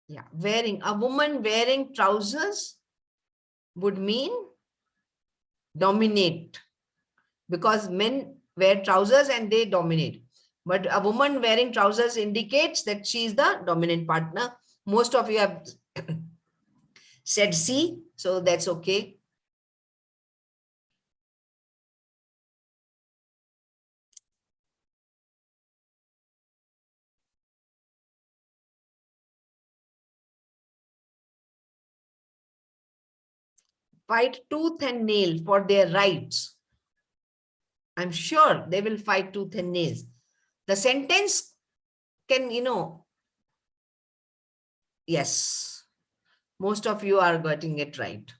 Yeah. A woman wearing trousers would mean dominate, because men wear trousers and they dominate. But a woman wearing trousers indicates that she is the dominant partner. Most of you have said C, so that's okay. Fight tooth and nail for their rights. I'm sure they will fight tooth and nails. The sentence can, yes, most of you are getting it right.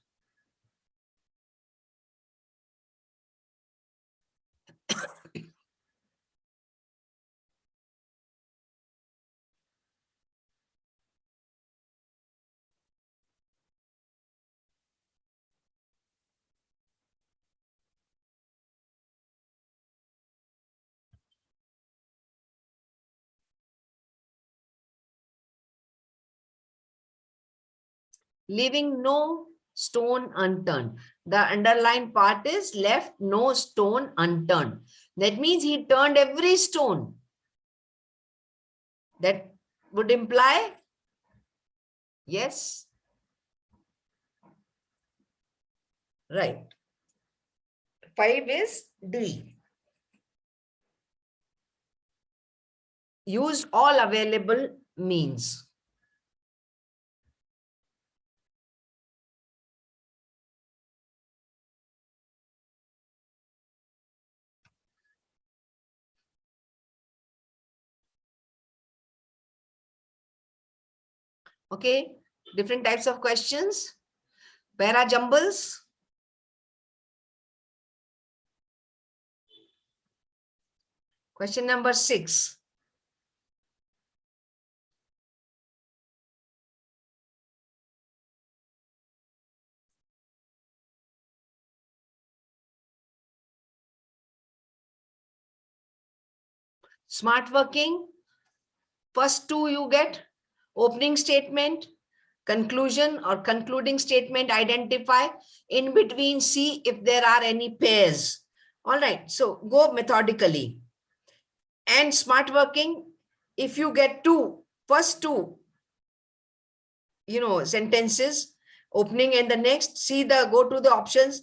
Leaving no stone unturned. The underlined part is left no stone unturned. That means he turned every stone. That would imply yes. Right. 5 is D. Used all available means. Okay. Different types of questions. Para jumbles. Question number 6. Smart working. First 2 you get. Opening statement, conclusion or concluding statement, identify. In between, see if there are any pairs. All right. So go methodically. And smart working, if you get first two, sentences, opening and the next, go to the options,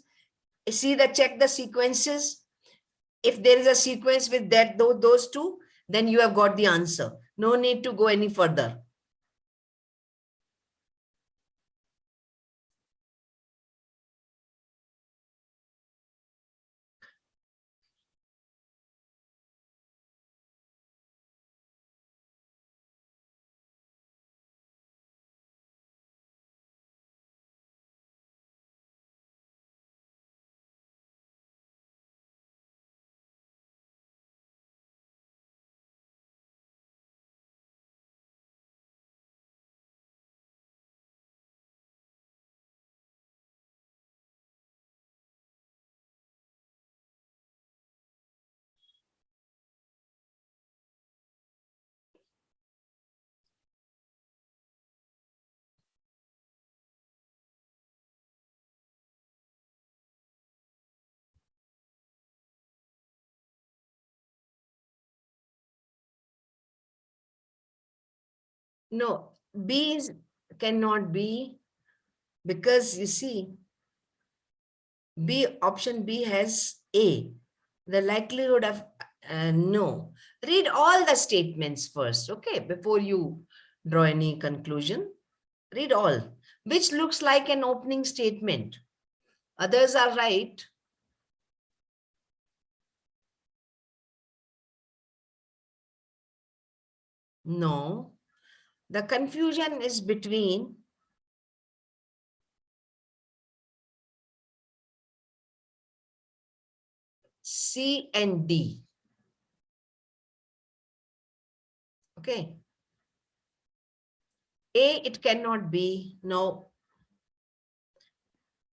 check the sequences. If there is a sequence with those two, then you have got the answer. No need to go any further. No, cannot be, because you see, option B has A. The likelihood of no. Read all the statements first, okay, before you draw any conclusion. Read all, which looks like an opening statement. Others are right. No. The confusion is between C and D. Okay. A, it cannot be, no,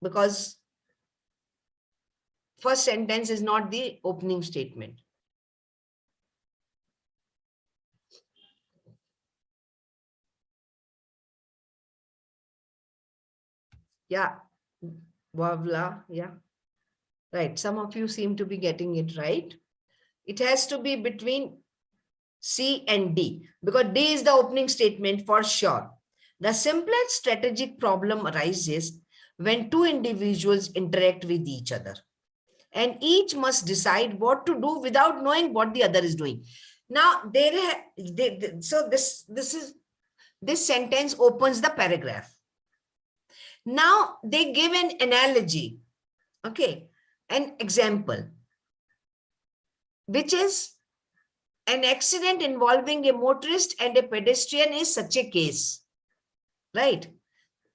because first sentence is not the opening statement. Yeah, Wavla, yeah. Right, some of you seem to be getting it right. It has to be between C and D, because D is the opening statement for sure. The simplest strategic problem arises when two individuals interact with each other, and each must decide what to do without knowing what the other is doing. Now, so this sentence opens the paragraph. Now, they give an analogy, okay, an example, which is an accident involving a motorist and a pedestrian is such a case, right?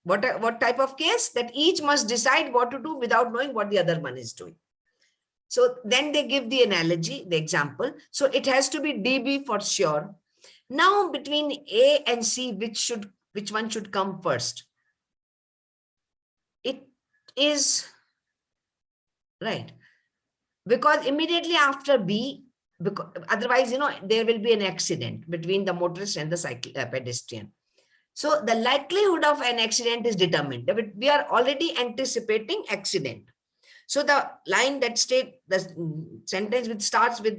What type of case? That each must decide what to do without knowing what the other one is doing. So then they give the analogy, the example. So it has to be DB for sure. Now between A and C, which one should come first? It is right, because immediately after B, because otherwise, there will be an accident between the motorist and the pedestrian. So the likelihood of an accident is determined. We are already anticipating accident. So the line that the sentence which starts with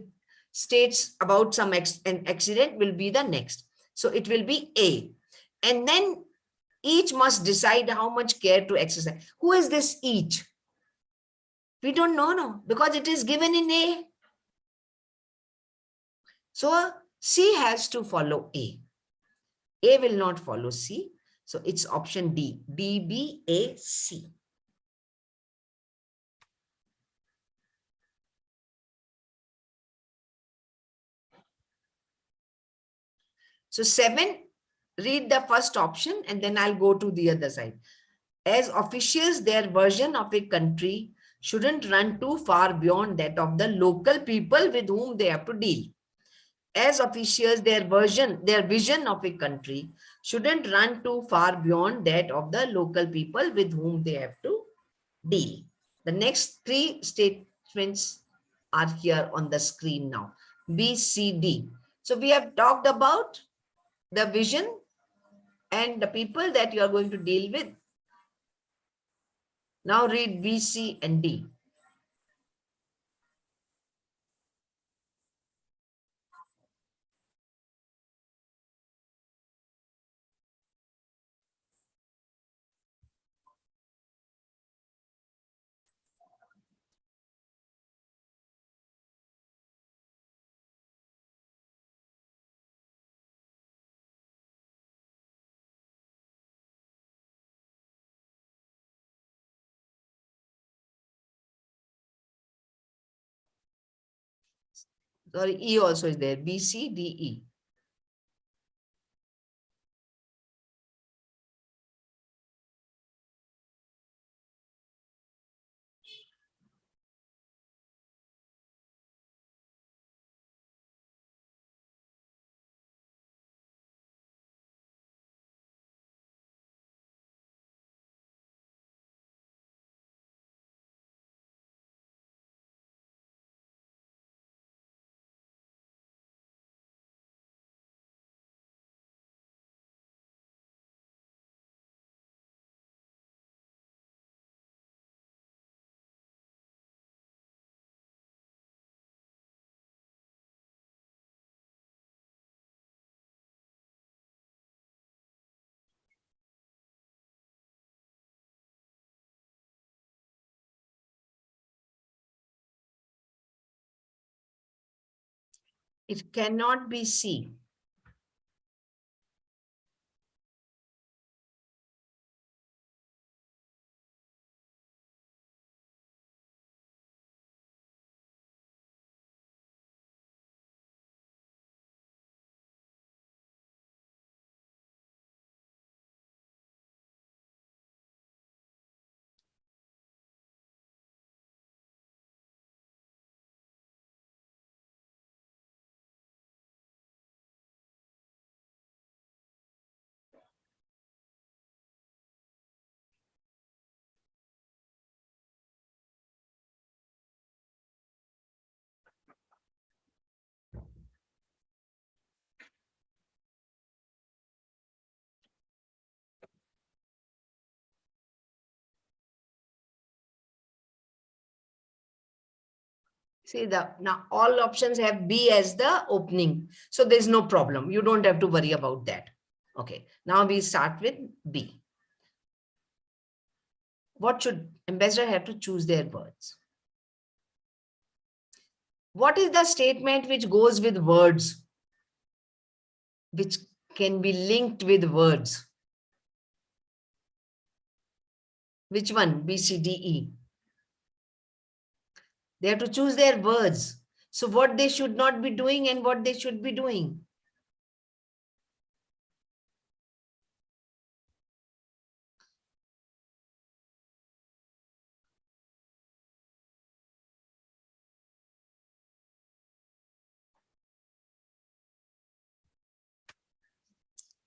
states about an accident will be the next. So it will be A. And then each must decide how much care to exercise. Who is this each? We don't know, no, because it is given in A. So C has to follow A. A will not follow C. So it's option D, DBAC. So 7, read the first option and then I'll go to the other side. As officials, their version of a country shouldn't run too far beyond that of the local people with whom they have to deal. As officials, their vision of a country shouldn't run too far beyond that of the local people with whom they have to deal. The next 3 statements are here on the screen now. B, C, D. So we have talked about the vision and the people that you are going to deal with. Now read B, C, and D. Sorry, E also is there. B, C, D, E. It cannot be C. See now all options have B as the opening. So there's no problem. You don't have to worry about that. Okay. Now we start with B. What should ambassador have to choose their words? What is the statement which goes with words? Which can be linked with words? Which one? B, C, D, E. They have to choose their words. So what they should not be doing and what they should be doing.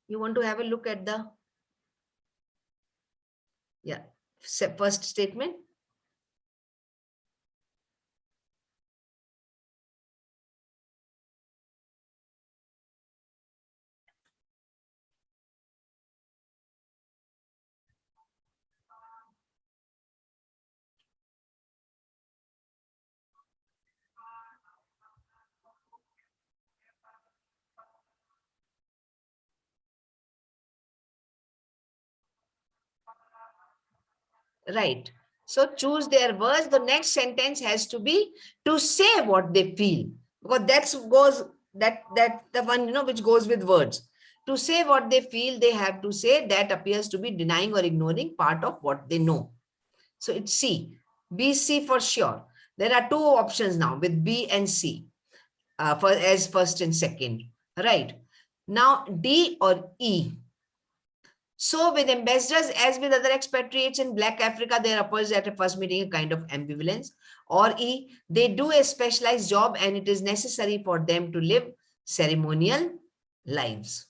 You want to have a look at the, yeah, first statement. Right. So choose their words. The next sentence has to be to say what they feel, because that's the one, which goes with words. To say what they feel, they have to say that appears to be denying or ignoring part of what they know. So it's C. B, C for sure. There are two options now with B and C as first and second. Right. Now D or E. So with ambassadors, as with other expatriates in Black Africa, there appears at a first meeting a kind of ambivalence. Or E, they do a specialized job and it is necessary for them to live ceremonial lives.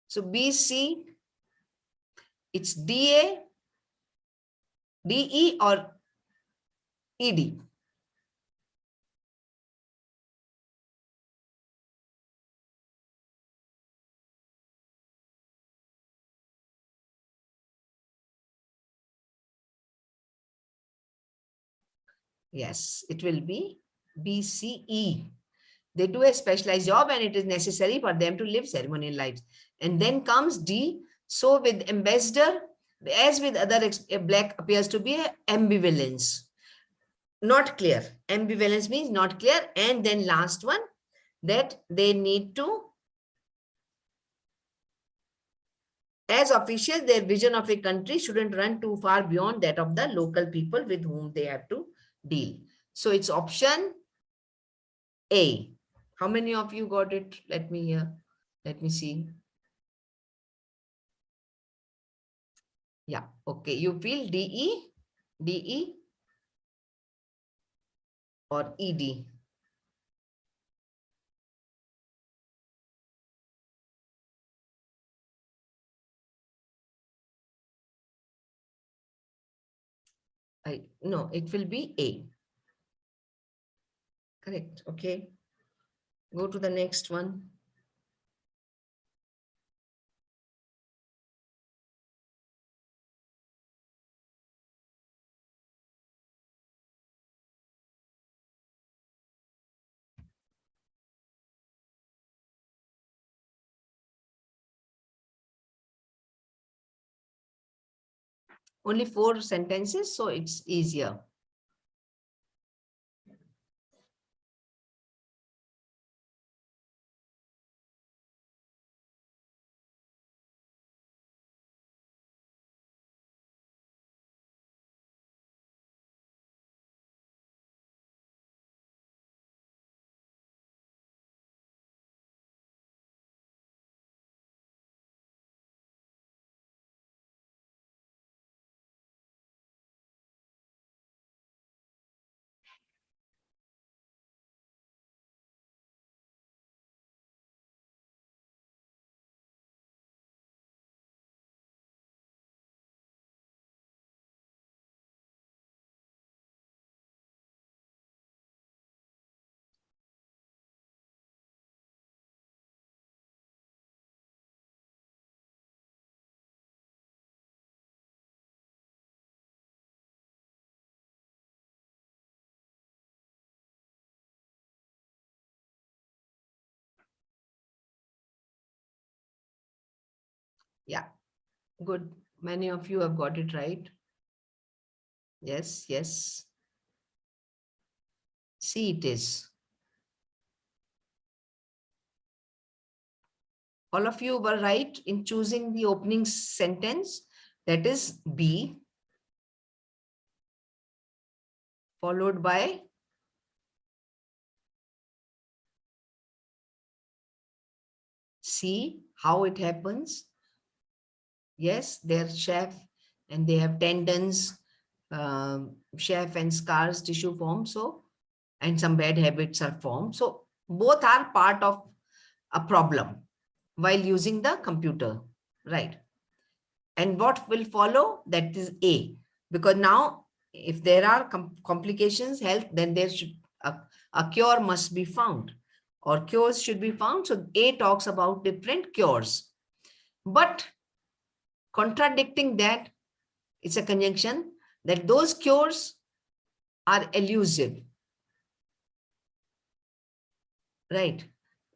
So B, C, it's DA, DE or ED. Yes, it will be BCE. They do a specialized job and it is necessary for them to live ceremonial lives. And then comes D. So with ambassador, as with other Black appears to be ambivalence. Not clear. Ambivalence means not clear. And then last one, that they need to, as officials, their vision of a country shouldn't run too far beyond that of the local people with whom they have to deal. So it's option A. How many of you got it? Let me see. Yeah, okay. You feel DE, DE or ED? No, it will be A. Correct. Okay. Go to the next one. Only 4 sentences, so it's easier. Yeah, good. Many of you have got it right. Yes, yes. C it is. All of you were right in choosing the opening sentence. That is B, followed by C, how it happens. Yes, they're chef and they have tendons, chef and scars tissue form. So, and some bad habits are formed. So both are part of a problem while using the computer, right? And what will follow? That is A, because now if there are complications, health, then there should a cure must be found or cures should be found. So A talks about different cures, but contradicting that, it's a conjunction that those cures are elusive, right?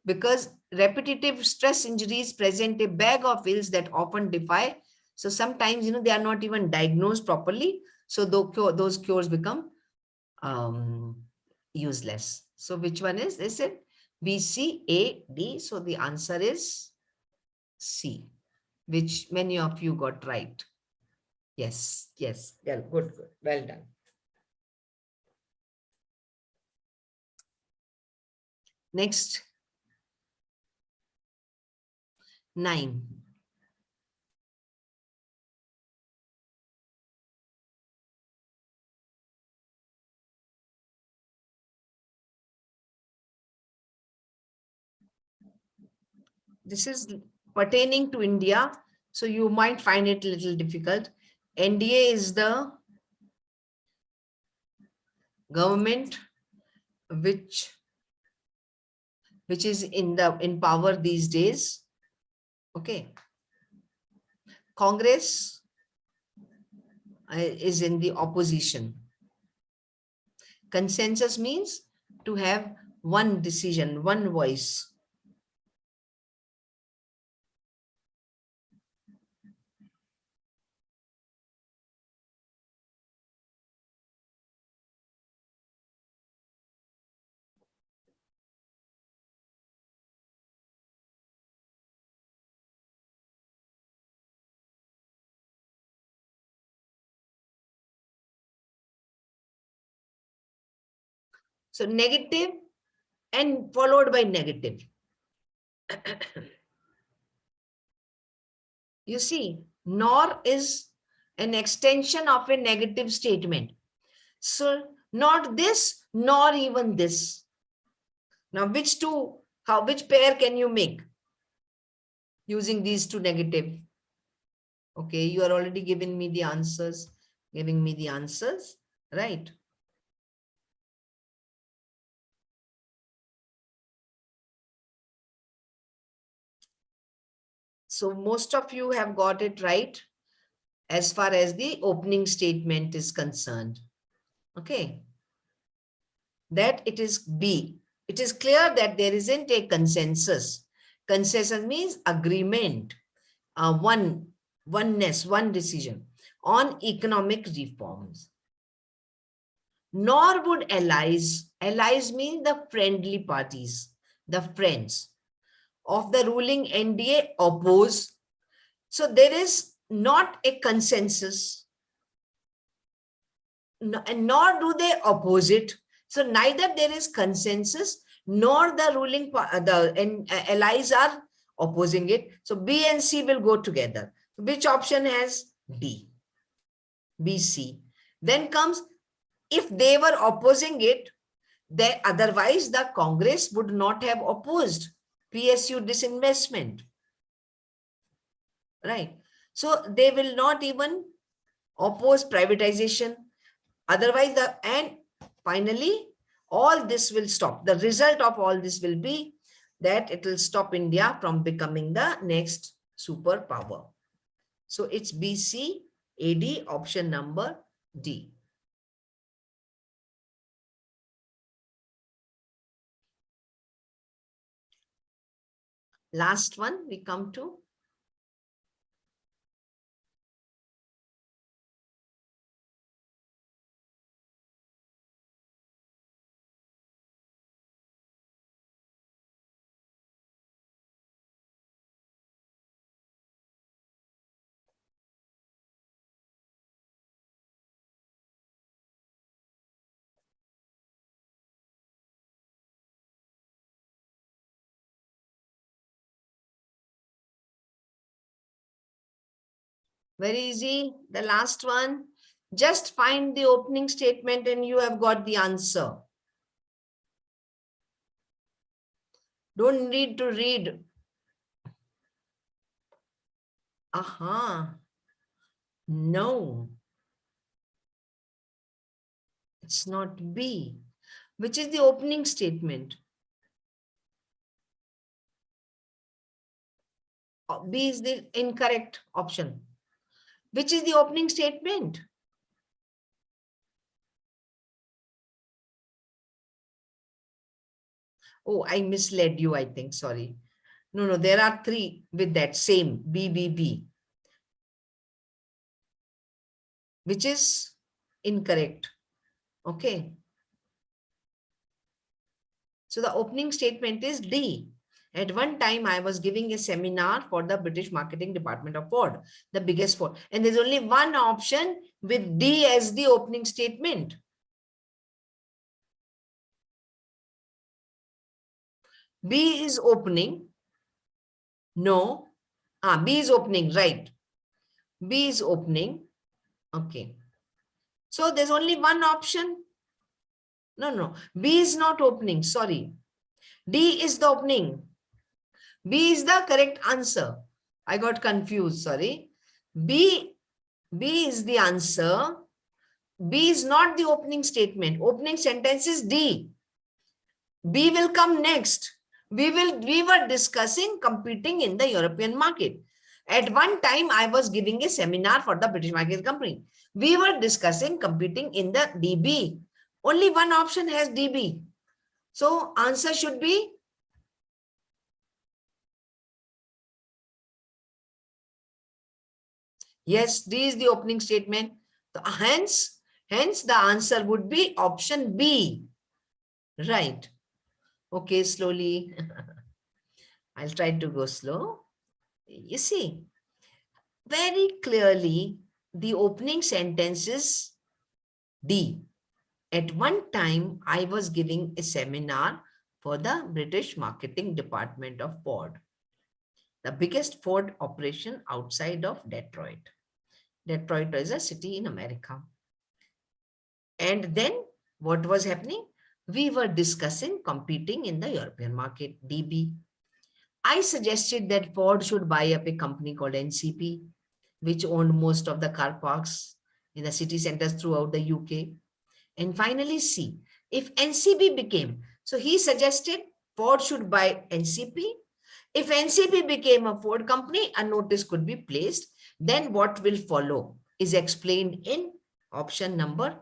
Because repetitive stress injuries present a bag of ills that often defy. So sometimes, they are not even diagnosed properly. So those cures become useless. So which one is? They said B, C, A, D. So the answer is C, which many of you got right. Yes, yes. Well, good, good. Well done. Next, 9. This is pertaining to India, so you might find it a little difficult. NDA is the government which is in power these days. Okay. Congress is in the opposition. Consensus means to have one decision, one voice. So negative and followed by negative. You see, nor is an extension of a negative statement. So not this, nor even this. Now, which pair can you make using these two negative? Okay, you are already giving me the answers, right? So most of you have got it right as far as the opening statement is concerned. Okay. That it is B. It is clear that there isn't a consensus. Consensus means agreement, oneness, one decision on economic reforms. Nor would allies mean the friendly parties, the friends of the ruling NDA oppose. So there is not a consensus, and nor do they oppose it. So neither there is consensus nor the ruling allies are opposing it. So B and C will go together. Which option has D? B, C. Then comes, if they were opposing it, then otherwise the Congress would not have opposed PSU disinvestment, right? So they will not even oppose privatization. Otherwise, and finally, all this will stop. The result of all this will be that it will stop India from becoming the next superpower. So it's BC, AD, option number D. Last one we come to. Very easy. The last one. Just find the opening statement and you have got the answer. Don't need to read. Aha. No. It's not B. Which is the opening statement? B is the incorrect option. Which is the opening statement? Oh, I misled you, I think. Sorry. No, there are three with that same B, which is incorrect. Okay. So the opening statement is D. At one time, I was giving a seminar for the British Marketing Department of Ford, the biggest Ford. And there's only one option with D as the opening statement. B is opening. No. B is opening, right. B is opening. Okay. So there's only one option. No. B is not opening. Sorry. D is the opening. B is the correct answer. I got confused. Sorry. B is the answer. B is not the opening statement. Opening sentence is D. B will come next. We were discussing competing in the European market. At one time, I was giving a seminar for the British Market Company. We were discussing competing in the DB. Only one option has DB. So answer should be yes, D is the opening statement. So hence the answer would be option B. Right. Okay, slowly. I'll try to go slow. You see, very clearly, the opening sentence is D. At one time, I was giving a seminar for the British Marketing Department of Ford, the biggest Ford operation outside of Detroit. Detroit is a city in America. And then what was happening? We were discussing competing in the European market, DB. I suggested that Ford should buy up a company called NCP, which owned most of the car parks in the city centers throughout the UK. And finally, C, if NCP became, so he suggested Ford should buy NCP. If NCP became a Ford company, a notice could be placed. Then what will follow is explained in option number,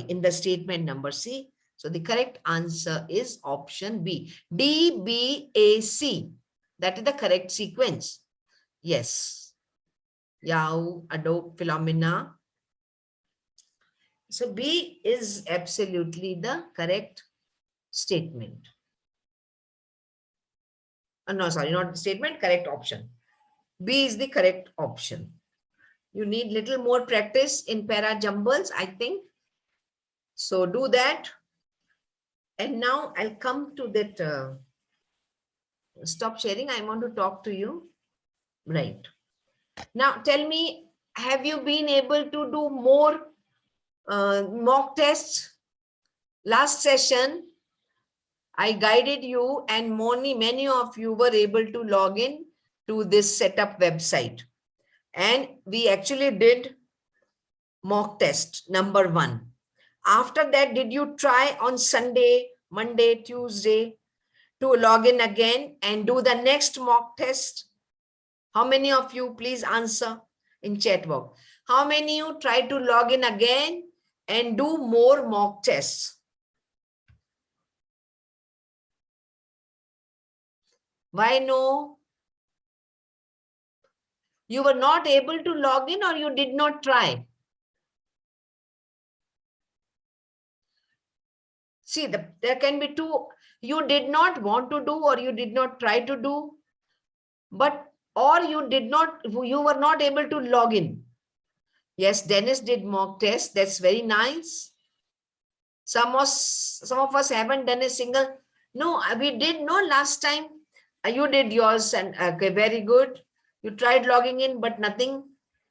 in the statement number C. So the correct answer is option B, DBAC. That is the correct sequence. Yes. Yao, Adobe, Philomena. So B is absolutely the correct statement. No, sorry, not statement, correct option. B is the correct option. You need little more practice in para jumbles, I think. So do that. And now I'll come to that. Stop sharing. I want to talk to you. Right. Now tell me, have you been able to do more mock tests? Last session, I guided you and many of you were able to log in to this setup website. And we actually did mock test number 1. After that, did you try on Sunday, Monday, Tuesday to log in again and do the next mock test? How many of you, please answer in chat box. How many of you try to log in again and do more mock tests? Why no? You were not able to log in or you did not try? See, there can be two. You did not want to do or you did not try to do, or you were not able to log in. Yes, Dennis did mock test. That's very nice. Some of us haven't done a single. No, we did no last time. You did yours and okay, very good. You tried logging in, but nothing.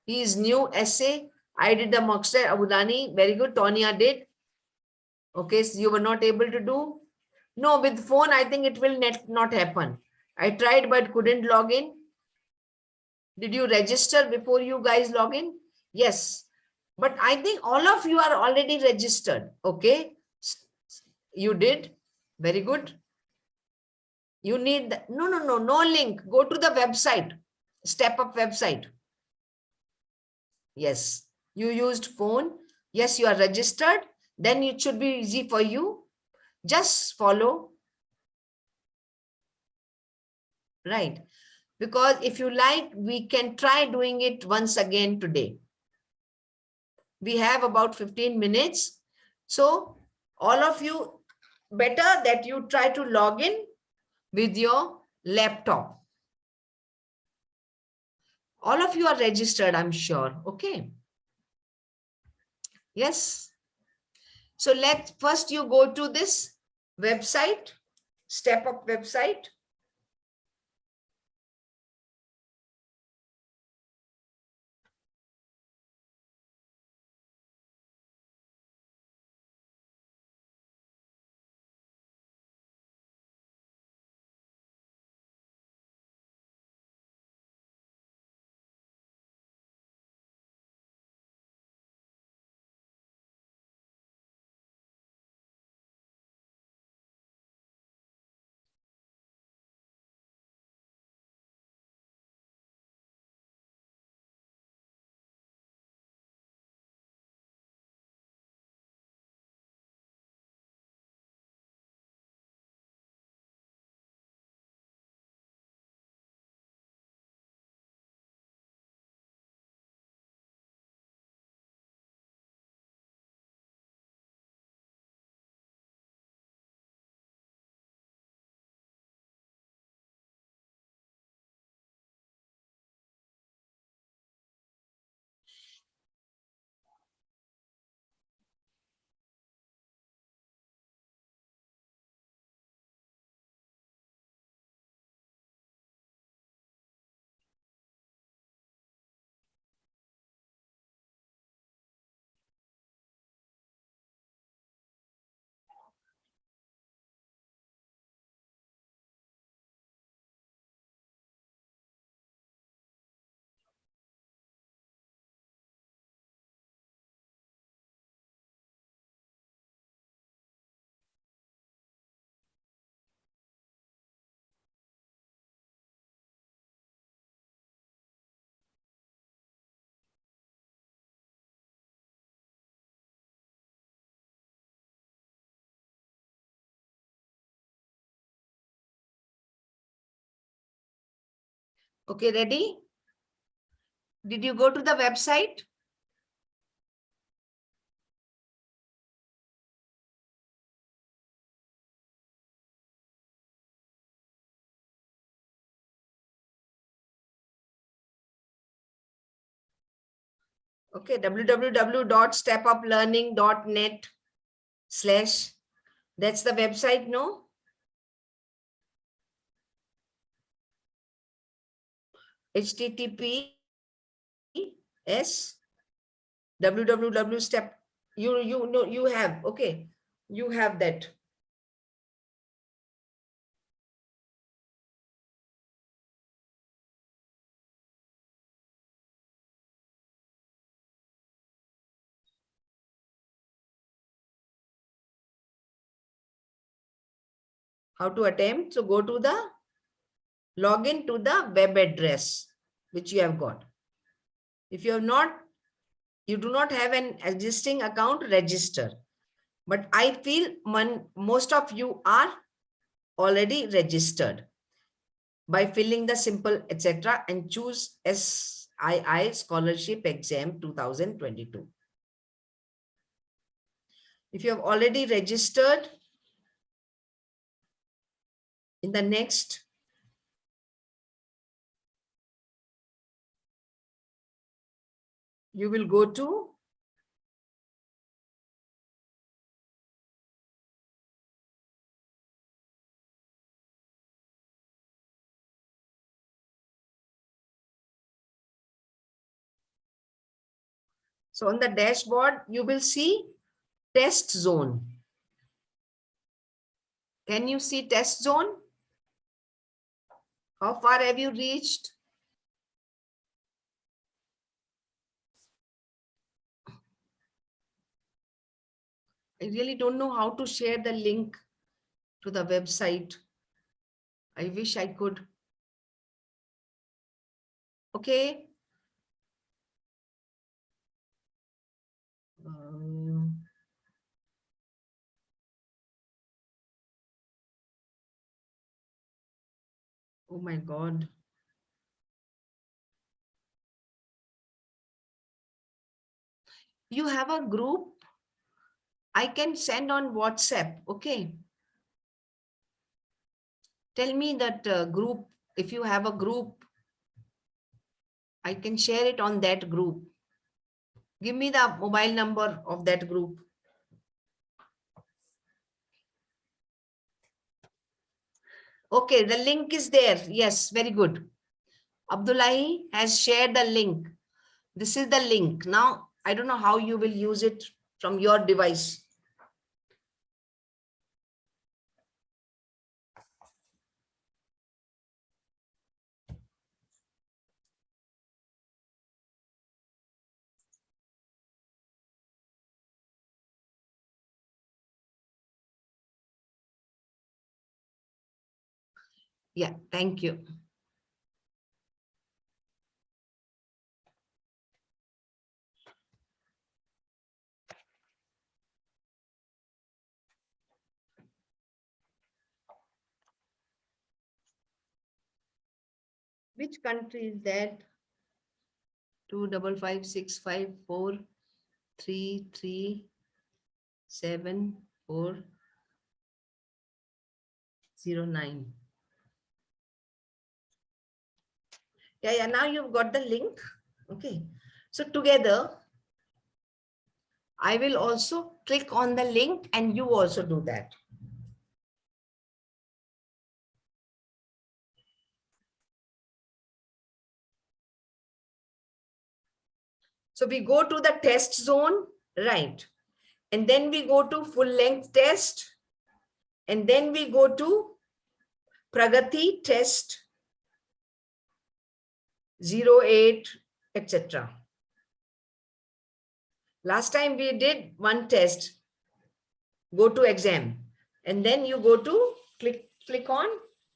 He is new essay. I did the mock test. Abudani, very good. Tonya did. Okay, so you were not able to do. No, with phone, I think it will not happen. I tried, but couldn't log in. Did you register before you guys log in? Yes. But I think all of you are already registered. Okay. You did. Very good. You need the, no link. Go to the website. Step Up website. Yes. You used phone. Yes, you are registered. Then it should be easy for you. Just follow. Right. Because if you like, we can try doing it once again today. We have about 15 minutes. So all of you, better that you try to log in with your laptop. All of you are registered, I'm sure. Okay. Yes. So first you go to this website, Step Up website. Okay, ready? Did you go to the website? Okay, www.stepuplearning.net/ that's the website, no? HTTPS www step you know you have, okay, you have that. How to attempt? So go to the login to the web address which you have got. If you have not, you do not have an existing account, register. But I feel most of you are already registered by filling the simple etc. and choose SII Scholarship Exam 2022. If you have already registered, in the next, you will go to So on the dashboard, you will see test zone. Can you see test zone? How far have you reached? I really don't know how to share the link to the website. I wish I could. Okay. Oh my God. You have a group. I can send on WhatsApp. Okay. Tell me that group. If you have a group, I can share it on that group. Give me the mobile number of that group. Okay, the link is there. Yes, very good. Abdullahi has shared the link. This is the link. Now, I don't know how you will use it from your device. Yeah, thank you. Which country is that? 25564337409. Yeah, now you've got the link. Okay. So together, I will also click on the link and you also do that. So we go to the test zone, right? And then we go to full length test. And then we go to Pragati test 08, etc. Last time we did one test, go to exam. And then you go to click on,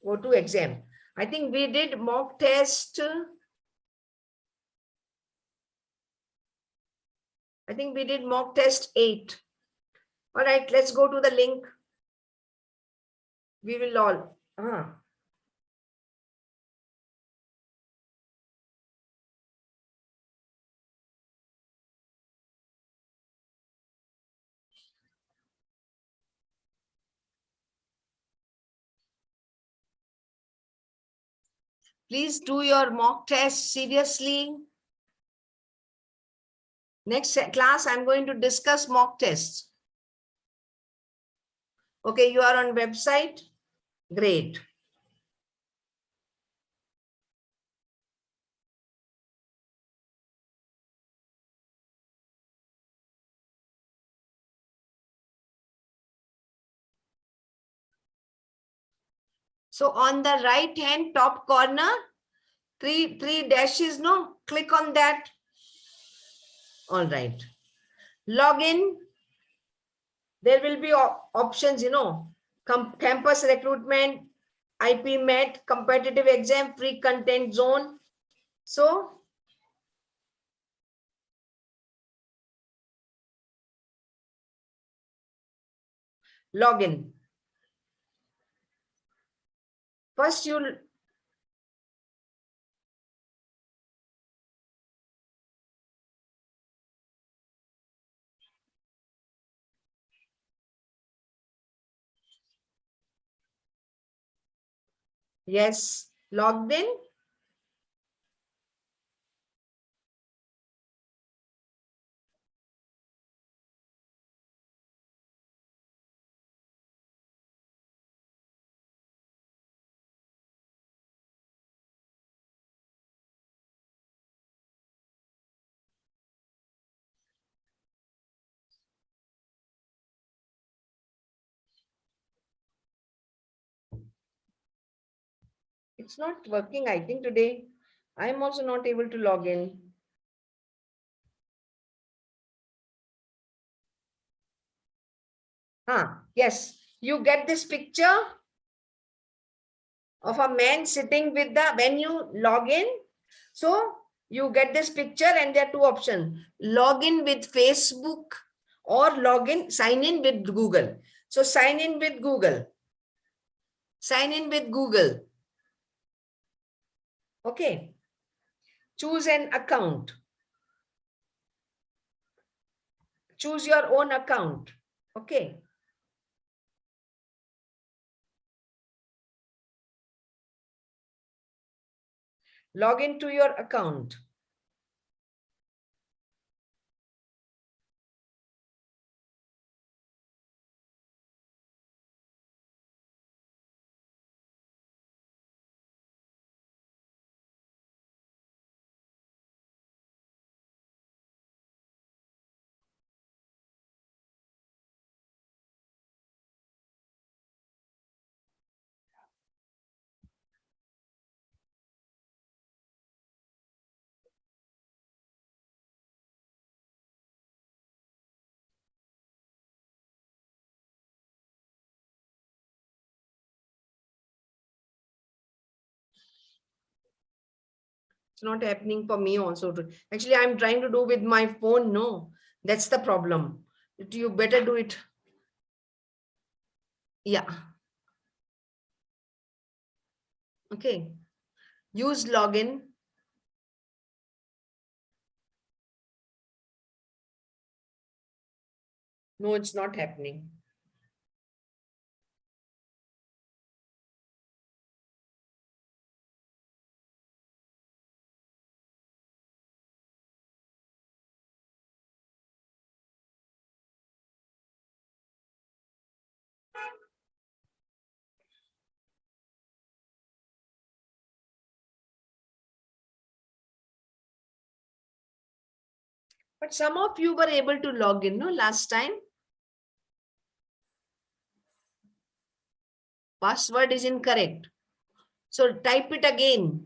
go to exam. I think we did mock test. I think we did mock test 8. All right, let's go to the link. We will all. Please do your mock test seriously. Next class, I'm going to discuss mock tests. Okay, you are on website. Great. So on the right hand top corner, three dashes, no? Click on that. All right. Login. There will be options, campus recruitment, IPM-IIM, competitive exam, free content zone. So login. First you'll yes, logged in. It's not working, I think, today. I'm also not able to log in. Yes, you get this picture of a man sitting with the, when you log in, so you get this picture and there are two options: log in with Facebook or log in, sign in with Google. So sign in with Google. Sign in with Google. Okay. Choose an account. Choose your own account. Okay. Log into your account. It's not happening for me also. Actually, I'm trying to do with my phone. No, that's the problem. You better do it. Yeah. Okay. Use login. No, it's not happening. But some of you were able to log in, no, last time. Password is incorrect. So type it again.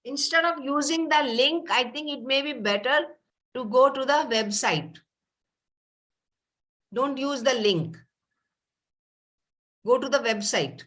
Instead of using the link, I think it may be better to go to the website. Don't use the link. Go to the website.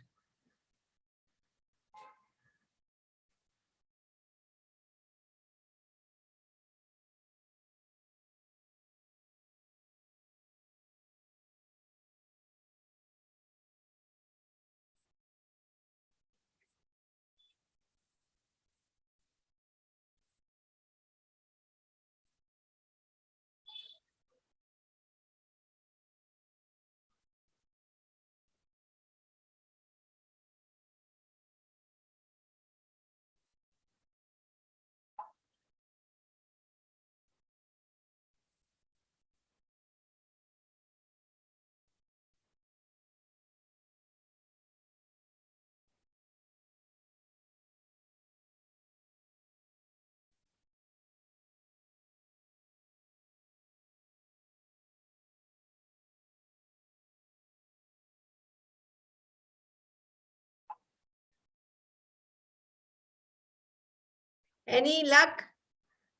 Any luck,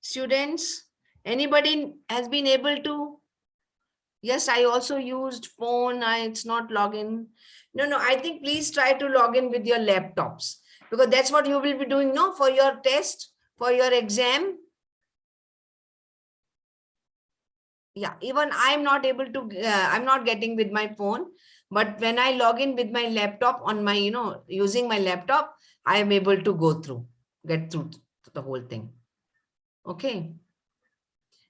students? Anybody has been able to? Yes, I also used phone. It's not login. No, I think please try to log in with your laptops, because that's what you will be doing, no, for your test, for your exam. Yeah, even I'm not able to, I'm not getting with my phone, but when I log in with my laptop on my, using my laptop, I am able to get through the whole thing. Okay.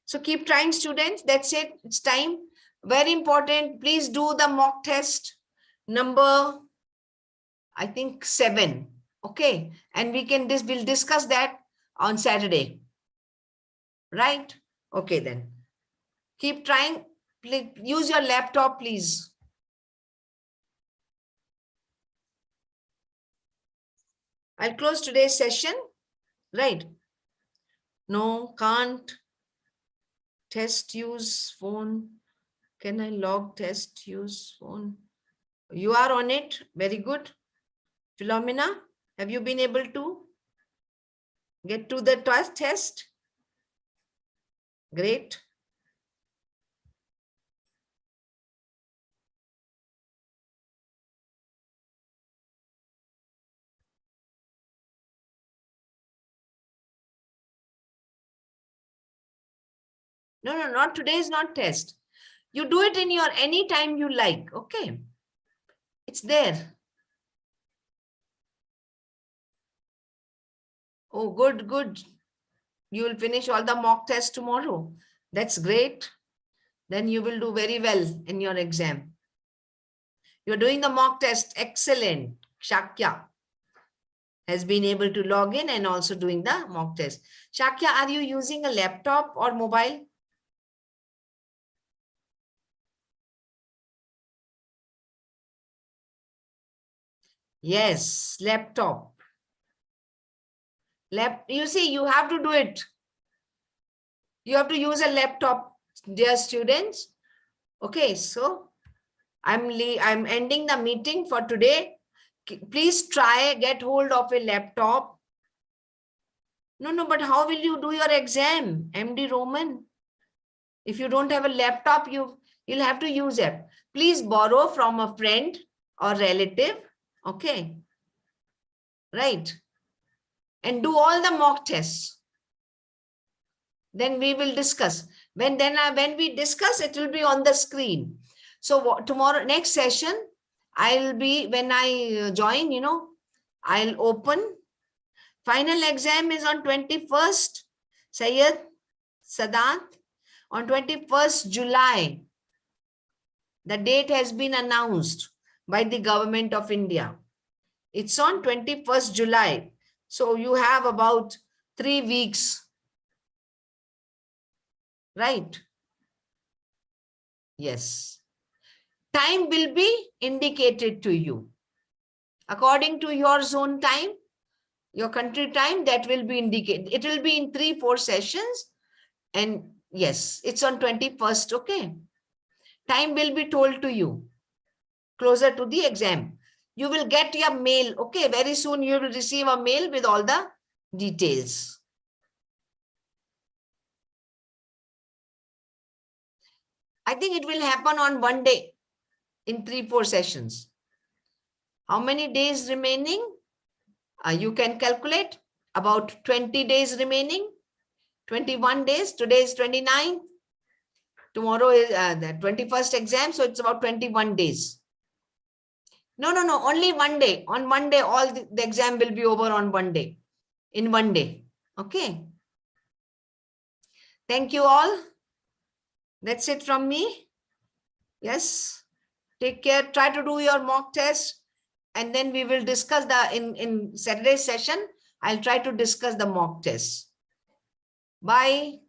So keep trying, students. That's it. It's time. Very important. Please do the mock test number, I think 7. Okay. And we'll discuss that on Saturday. Right? Okay, then. Keep trying. Please use your laptop, please. I'll close today's session. right? No, can't. Test, use phone. Can I log test, use phone? You are on it. Very good. Philomena, have you been able to get to the test? Great. No, no, not today is not test. You do it in your any time you like. Okay. It's there. Oh, good, good. You will finish all the mock tests tomorrow. That's great. Then you will do very well in your exam. You're doing the mock test. Excellent. Shakya has been able to log in and also doing the mock test. Shakya, are you using a laptop or mobile? Yes, laptop. You see, you have to do it. You have to use a laptop, dear students. Okay, so I'm ending the meeting for today. Please try, get hold of a laptop. No, but how will you do your exam, MD Roman? If you don't have a laptop, you'll have to use it. Please borrow from a friend or relative. Okay. Right. And do all the mock tests. Then we will discuss. When we discuss, it will be on the screen. So tomorrow, next session, when I join, I'll open. Final exam is on 21st, Sayyid Sadat, on 21st July. The date has been announced by the government of India. It's on 21st July. So you have about 3 weeks. Right? Yes. Time will be indicated to you. According to your zone time, your country time, that will be indicated. It will be in 3-4 sessions. And yes, it's on 21st. Okay. Time will be told to you closer to the exam. You will get your mail. Okay. Very soon you will receive a mail with all the details. I think it will happen on one day in 3-4 sessions. How many days remaining? You can calculate about 20 days remaining, 21 days. Today is 29th. Tomorrow is the 21st exam. So it's about 21 days. No, only one day. On one day, all the exam will be over on one day. In one day. Okay. Thank you all. That's it from me. Yes. Take care. Try to do your mock test. And then we will discuss in Saturday's session. I'll try to discuss the mock test. Bye.